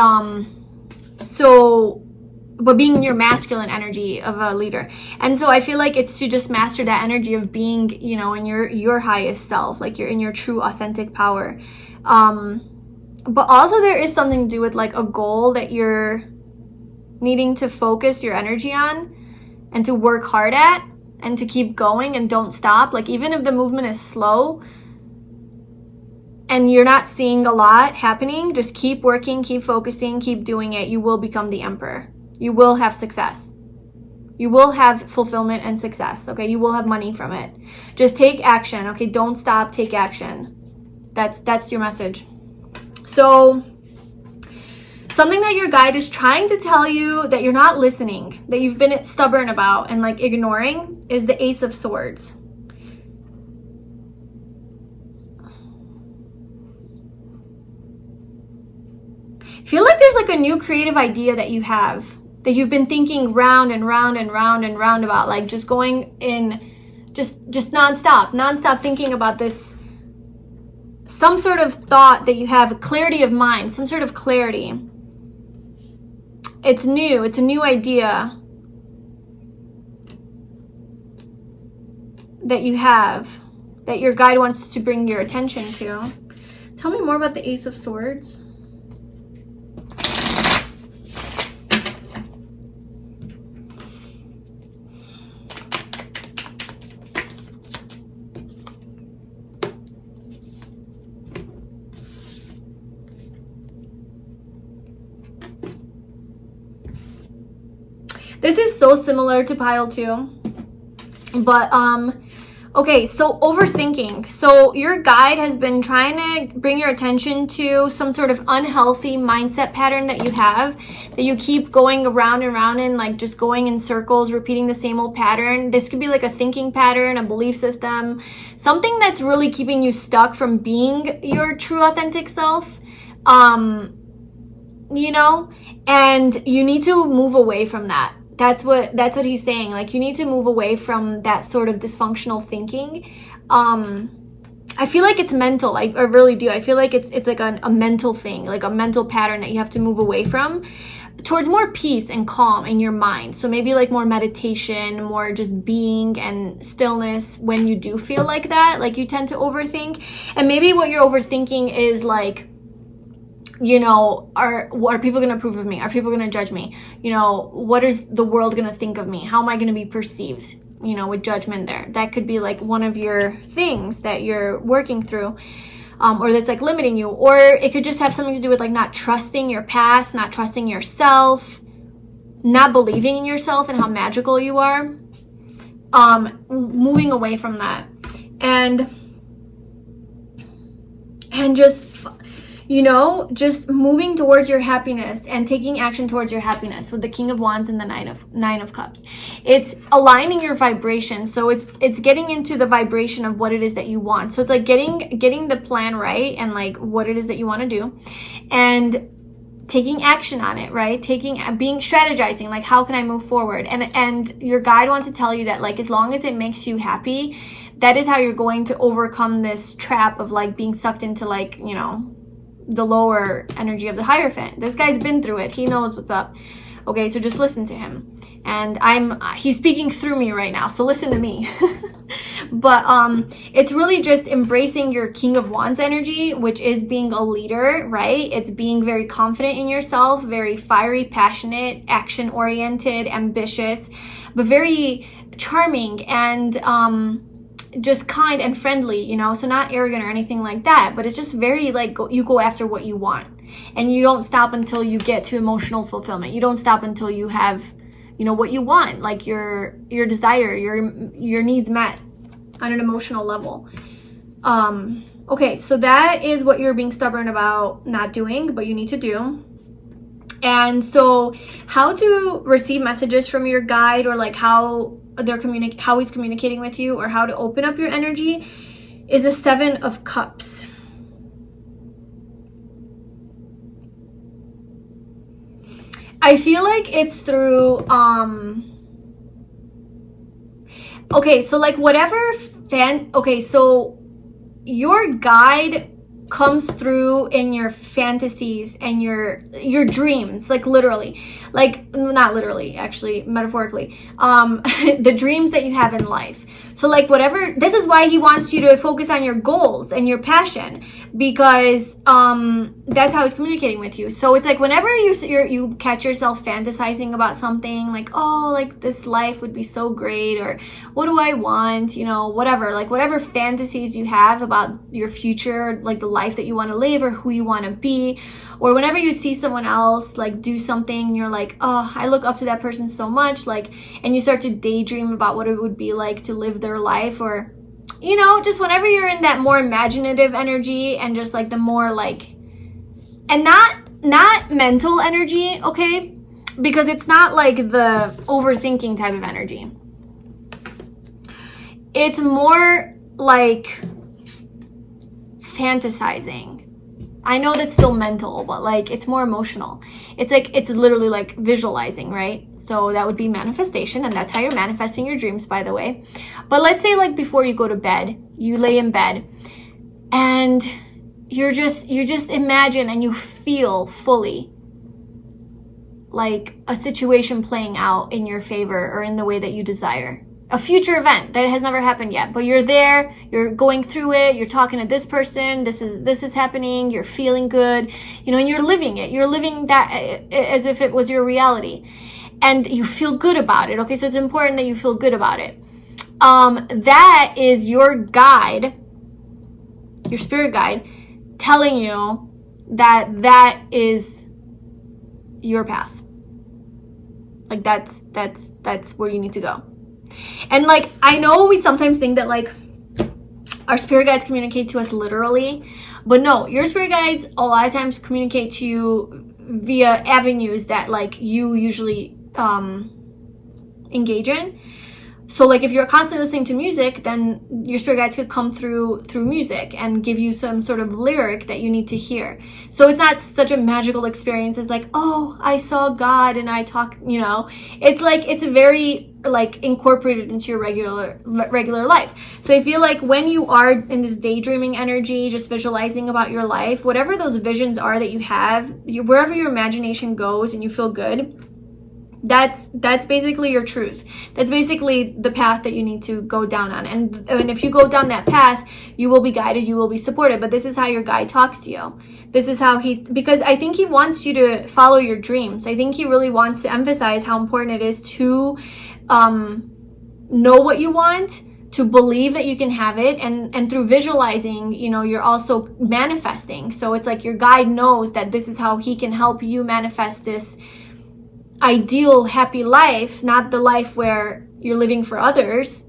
but being your masculine energy of a leader. And so I feel like it's to just master that energy of being, you know, in your highest self, like you're in your true authentic power. But also there is something to do with like a goal that you're needing to focus your energy on and to work hard at and to keep going and don't stop. Like even if the movement is slow and you're not seeing a lot happening, just keep working, keep focusing, keep doing it. You will become the emperor. You will have success. You will have fulfillment and success, okay? You will have money from it. Just take action, okay? Don't stop, take action. That's your message. So, something that your guide is trying to tell you that you're not listening, that you've been stubborn about and like ignoring, is the Ace of Swords. I feel like there's like a new creative idea that you have, that you've been thinking round and round and round and round about, like just going in, just nonstop thinking about this, some sort of thought that you have, clarity of mind, some sort of clarity. It's new, it's a new idea that you have, that your guide wants to bring your attention to. Tell me more about the Ace of Swords. This is so similar to pile 2, but okay, so overthinking. So your guide has been trying to bring your attention to some sort of unhealthy mindset pattern that you have, that you keep going around and around in, like just going in circles, repeating the same old pattern. This could be like a thinking pattern, a belief system, something that's really keeping you stuck from being your true authentic self. You know, and you need to move away from that. That's what he's saying. Like you need to move away from that sort of dysfunctional thinking. I feel like it's mental. I really do. I feel like it's like a mental thing, like a mental pattern that you have to move away from. towards more peace and calm in your mind. So maybe like more meditation, more just being and stillness when you do feel like that, like you tend to overthink. And maybe what you're overthinking is like, you know, are people going to approve of me? Are people going to judge me? You know, what is the world going to think of me? How am I going to be perceived? You know, with judgment there. That could be like one of your things that you're working through. Or that's like limiting you, or it could just have something to do with like not trusting your path, not trusting yourself, not believing in yourself and how magical you are, moving away from that, and just, you know, just moving towards your happiness and taking action towards your happiness with the King of Wands and the Nine of Cups. It's aligning your vibration. So it's getting into the vibration of what it is that you want. So it's like getting the plan right and like what it is that you want to do and taking action on it, right? Being strategizing, like how can I move forward? And your guide wants to tell you that like as long as it makes you happy, that is how you're going to overcome this trap of like being sucked into like, you know, the lower energy of the Hierophant. This guy's been through it. He knows what's up. Okay, so just listen to him. And he's speaking through me right now, so listen to me. But it's really just embracing your King of Wands energy, which is being a leader, right? It's being very confident in yourself, very fiery, passionate, action-oriented, ambitious, but very charming and just kind and friendly, you know, so not arrogant or anything like that, but it's just very like you go after what you want and you don't stop until you get to emotional fulfillment. You don't stop until you have, you know, what you want, like your desire, your needs met on an emotional level. Okay, so that is what you're being stubborn about not doing, but you need to do. And so how to receive messages from your guide, or like how he's communicating with you, or how to open up your energy, is the Seven of Cups. I feel like it's through okay, so like whatever so your guide comes through in your fantasies and your dreams, like literally, like not literally, actually metaphorically, the dreams that you have in life. So like whatever, this is why he wants you to focus on your goals and your passion, because that's how he's communicating with you. So it's like whenever you catch yourself fantasizing about something, like, oh, like this life would be so great, or what do I want, you know, whatever, like whatever fantasies you have about your future, like the life that you want to live or who you want to be, or whenever you see someone else like do something, you're like, oh, I look up to that person so much, like, and you start to daydream about what it would be like to live their life, or, you know, just whenever you're in that more imaginative energy and just like the more like, and not mental energy, okay, because it's not like the overthinking type of energy. It's more like fantasizing. I know that's still mental, but like it's more emotional. It's like, it's literally like visualizing, right? So that would be manifestation, and that's how you're manifesting your dreams, by the way. But let's say like before you go to bed, you lay in bed and you just imagine and you feel fully like a situation playing out in your favor or in the way that you desire. A future event that has never happened yet, but you're there, you're going through it, you're talking to this person, this is happening, you're feeling good, you know, and you're living it. You're living that as if it was your reality, and you feel good about it. Okay, so it's important that you feel good about it. That is your guide, your spirit guide, telling you that is your path. Like that's where you need to go. And like, I know we sometimes think that like our spirit guides communicate to us literally, but no, your spirit guides a lot of times communicate to you via avenues that like you usually engage in. So like if you're constantly listening to music, then your spirit guides could come through music and give you some sort of lyric that you need to hear. So it's not such a magical experience as like, oh, I saw God and I talked, you know. It's like, it's a very like incorporated into your regular life. So I feel like when you are in this daydreaming energy, just visualizing about your life, whatever those visions are that you have, wherever your imagination goes and you feel good, that's basically your truth. That's basically the path that you need to go down on. And if you go down that path, you will be guided, you will be supported. But this is how your guide talks to you. This is how because I think he wants you to follow your dreams. I think he really wants to emphasize how important it is to know what you want, to believe that you can have it, and through visualizing, you know, you're also manifesting. So it's like your guide knows that this is how he can help you manifest this ideal happy life, not the life where you're living for others,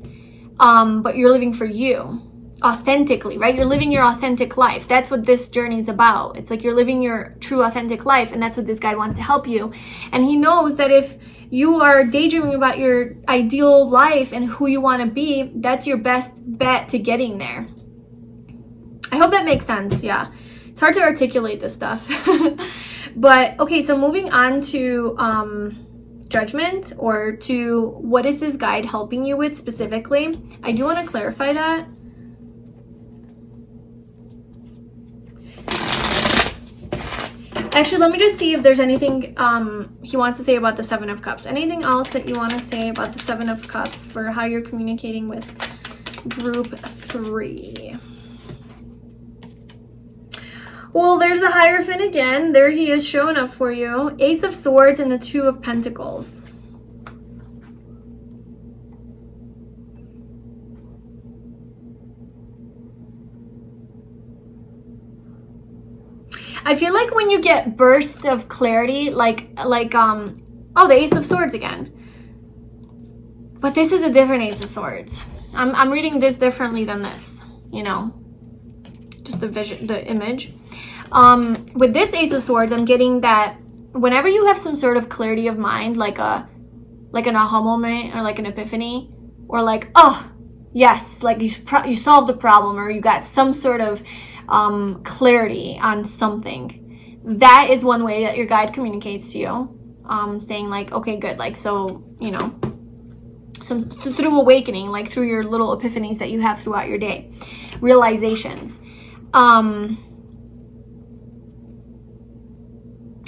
but you're living for you authentically, right? You're living your authentic life. That's what this journey is about. It's like you're living your true authentic life, and that's what this guide wants to help you. And he knows that if you are daydreaming about your ideal life and who you want to be, that's your best bet to getting there. I hope that makes sense. Yeah, it's hard to articulate this stuff. But okay, so moving on to judgment, or to what is this guide helping you with specifically. I do want to clarify that. Actually, let me just see if there's anything he wants to say about the Seven of Cups. Anything else that you want to say about the Seven of Cups for how you're communicating with group 3? Well, there's the Hierophant again. There he is showing up for you. Ace of Swords and the Two of Pentacles. I feel like when you get bursts of clarity, oh, the Ace of Swords again. But this is a different Ace of Swords. I'm reading this differently than this, you know, just the vision, the image. With this Ace of Swords, I'm getting that whenever you have some sort of clarity of mind, like an aha moment, or like an epiphany, or like, oh yes, like you solved a problem, or you got some sort of clarity on something, that is one way that your guide communicates to you, saying like, okay, good, like, so, you know, through awakening, like through your little epiphanies that you have throughout your day, realizations.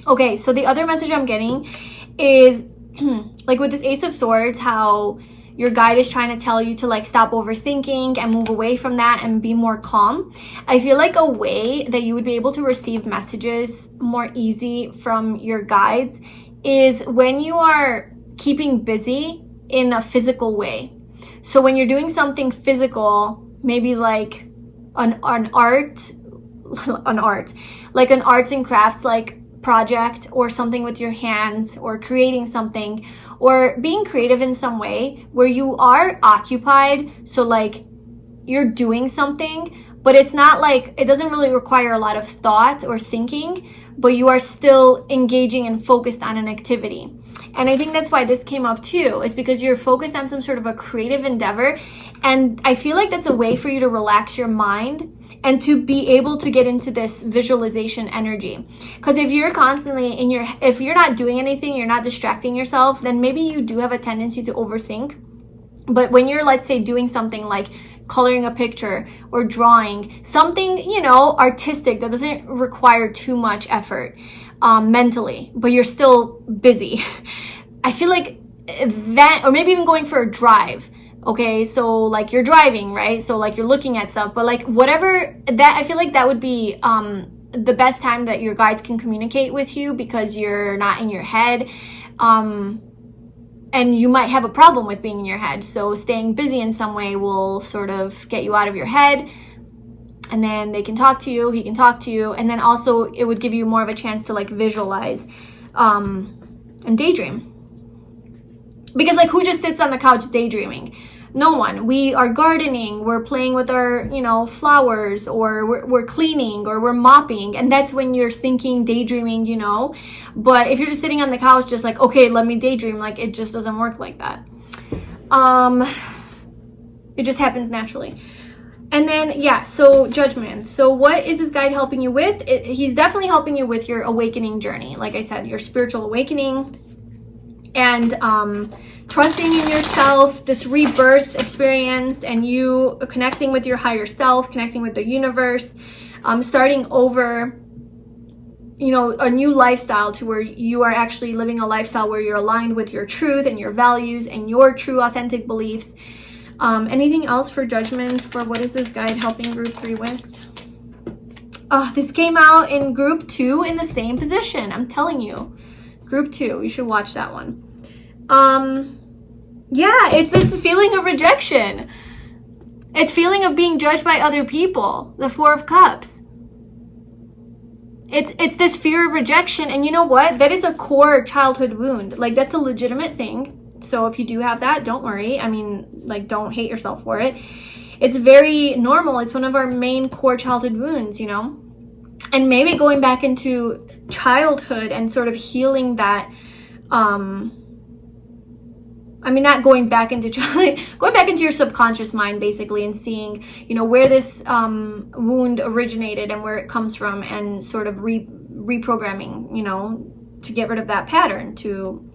Okay, so the other message I'm getting is like with this Ace of Swords, how your guide is trying to tell you to like stop overthinking and move away from that and be more calm. I feel like a way that you would be able to receive messages more easy from your guides is when you are keeping busy in a physical way. So when you're doing something physical, maybe like an arts and crafts like project, or something with your hands, or creating something, or being creative in some way where you are occupied. So like you're doing something, but it's not like, it doesn't really require a lot of thought or thinking, but you are still engaging and focused on an activity. And I think that's why this came up too, is because you're focused on some sort of a creative endeavor. And I feel like that's a way for you to relax your mind and to be able to get into this visualization energy. Because if you're constantly if you're not doing anything, you're not distracting yourself, then maybe you do have a tendency to overthink. But when you're, let's say, doing something like coloring a picture or drawing, something, you know, artistic that doesn't require too much effort mentally, but you're still busy, I feel like that, or maybe even going for a drive. Okay, so like you're driving, right? So like you're looking at stuff, but like whatever that, I feel like that would be the best time that your guides can communicate with you, because you're not in your head. And you might have a problem with being in your head. So staying busy in some way will sort of get you out of your head. And then they can talk to you, he can talk to you. And then also it would give you more of a chance to like visualize and daydream. Because like who just sits on the couch daydreaming? No one. We are gardening, we're playing with our, you know, flowers, or we're cleaning, or we're mopping, and that's when you're thinking, daydreaming, you know. But if you're just sitting on the couch just like, okay, let me daydream, like it just doesn't work like that. It just happens naturally. And then, yeah, so judgment. So what is this guide helping you with? He's definitely helping you with your awakening journey. Like I said, your spiritual awakening. and trusting in yourself, this rebirth experience, and you connecting with your higher self, connecting with the universe, starting over, you know, a new lifestyle to where you are actually living a lifestyle where you're aligned with your truth and your values and your true authentic beliefs. Anything else for judgment for what is this guide helping group 3 with? Oh, this came out in group 2 in the same position. I'm telling you, group 2, you should watch that one. Yeah, it's this feeling of rejection. It's feeling of being judged by other people. The 4 of Cups. It's this fear of rejection. And you know what? That is a core childhood wound. Like, that's a legitimate thing. So if you do have that, don't worry. I mean, like, don't hate yourself for it. It's very normal. It's one of our main core childhood wounds, you know? And maybe going back into childhood and sort of healing that, I mean, not going back into going back into your subconscious mind, basically, and seeing, you know, where this wound originated and where it comes from, and sort of reprogramming, you know, to get rid of that pattern, to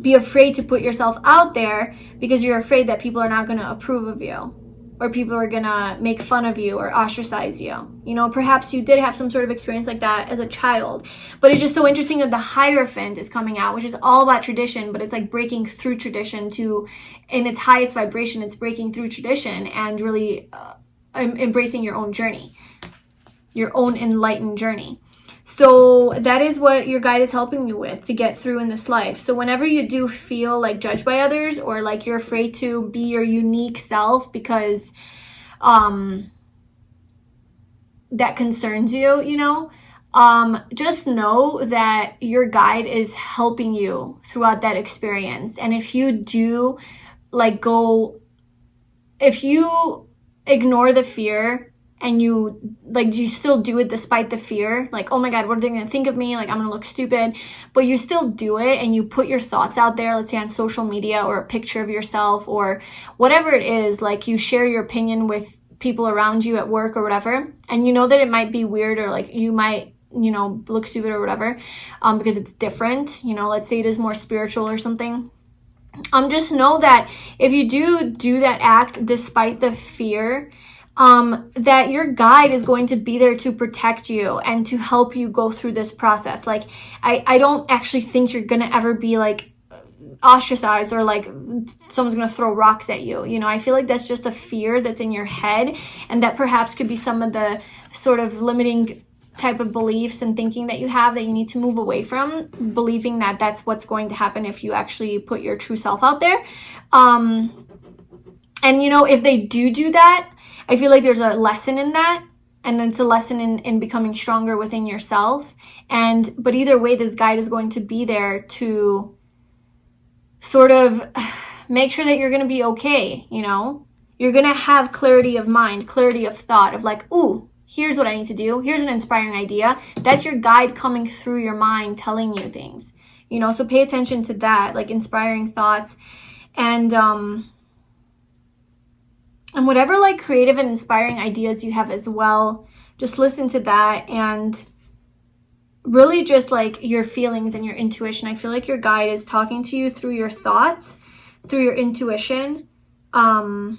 be afraid to put yourself out there because you're afraid that people are not going to approve of you, or people are going to make fun of you or ostracize you. You know, perhaps you did have some sort of experience like that as a child. But it's just so interesting that the Hierophant is coming out, which is all about tradition, but it's like breaking through tradition to, in its highest vibration, it's breaking through tradition and really embracing your own journey, your own enlightened journey. So that is what your guide is helping you with to get through in this life. So whenever you do feel like judged by others, or like you're afraid to be your unique self because that concerns you, you know, just know that your guide is helping you throughout that experience. And if you do if you ignore the fear, and you still do it despite the fear, like, oh my God, what are they going to think of me? Like, I'm going to look stupid. But you still do it, and you put your thoughts out there, let's say on social media, or a picture of yourself, or whatever it is, like you share your opinion with people around you at work or whatever. And you know that it might be weird, or like you might, you know, look stupid or whatever, because it's different. You know, let's say it is more spiritual or something. Just know that if you do that act despite the fear, that your guide is going to be there to protect you and to help you go through this process. Like, I don't actually think you're gonna ever be like ostracized, or like someone's gonna throw rocks at you. You know, I feel like that's just a fear that's in your head, and that perhaps could be some of the sort of limiting type of beliefs and thinking that you have that you need to move away from, believing that that's what's going to happen if you actually put your true self out there. And you know, if they do that, I feel like there's a lesson in that, and it's a lesson in becoming stronger within yourself. But either way, this guide is going to be there to sort of make sure that you're going to be okay, you know? You're going to have clarity of mind, clarity of thought, of like, ooh, here's what I need to do. Here's an inspiring idea. That's your guide coming through your mind, telling you things, you know? So pay attention to that, like inspiring thoughts. And whatever like creative and inspiring ideas you have as well, just listen to that, and really just like your feelings and your intuition. I feel like your guide is talking to you through your thoughts, through your intuition. And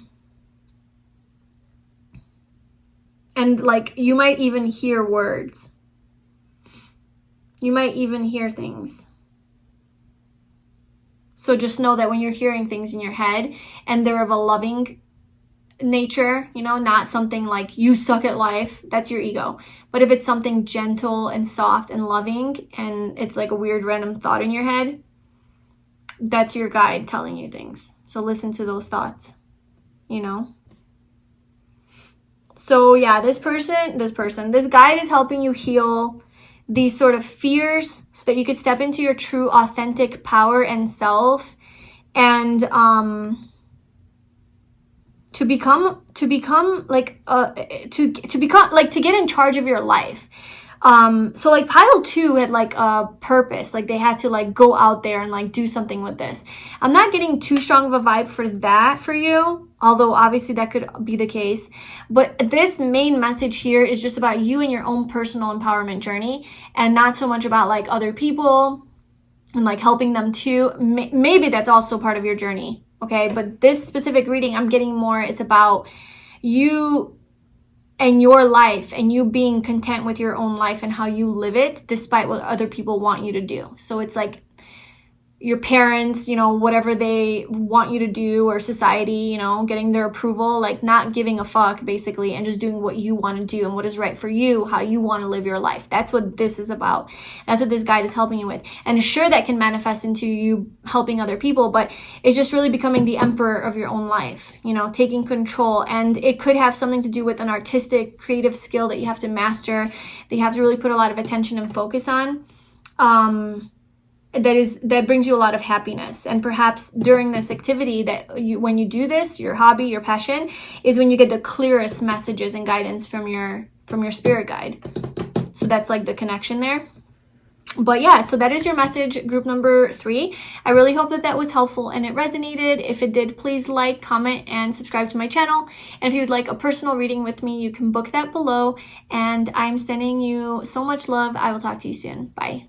like you might even hear words. You might even hear things. So just know that when you're hearing things in your head and they're of a loving nature, you know, not something like you suck at life, that's your ego. But if it's something gentle and soft and loving, and it's like a weird random thought in your head, that's your guide telling you things. So listen to those thoughts, you know. So yeah, this guide is helping you heal these sort of fears so that you could step into your true authentic power and self, and to get in charge of your life. So like pile 2 had like a purpose, like they had to like go out there and like do something with this. I'm not getting too strong of a vibe for that for you, although obviously that could be the case. But this main message here is just about you and your own personal empowerment journey, and not so much about like other people, and like helping them too. Maybe that's also part of your journey, okay? But this specific reading, I'm getting more, it's about you and your life, and you being content with your own life and how you live it despite what other people want you to do. So it's like your parents, you know, whatever they want you to do, or society, you know, getting their approval, like not giving a fuck basically, and just doing what you want to do and what is right for you, how you want to live your life. That's what this is about. That's what this guide is helping you with. And sure, that can manifest into you helping other people, but it's just really becoming the emperor of your own life, you know, taking control. And it could have something to do with an artistic, creative skill that you have to master, that you have to really put a lot of attention and focus on. That brings you a lot of happiness. And perhaps during this activity, that when you do this, your hobby, your passion, is when you get the clearest messages and guidance from your spirit guide. So that's like the connection there. But yeah, so that is your message, group number 3. I really hope that that was helpful and it resonated. If it did, please like, comment, and subscribe to my channel. And if you would like a personal reading with me, you can book that below. And I'm sending you so much love. I will talk to you soon. Bye.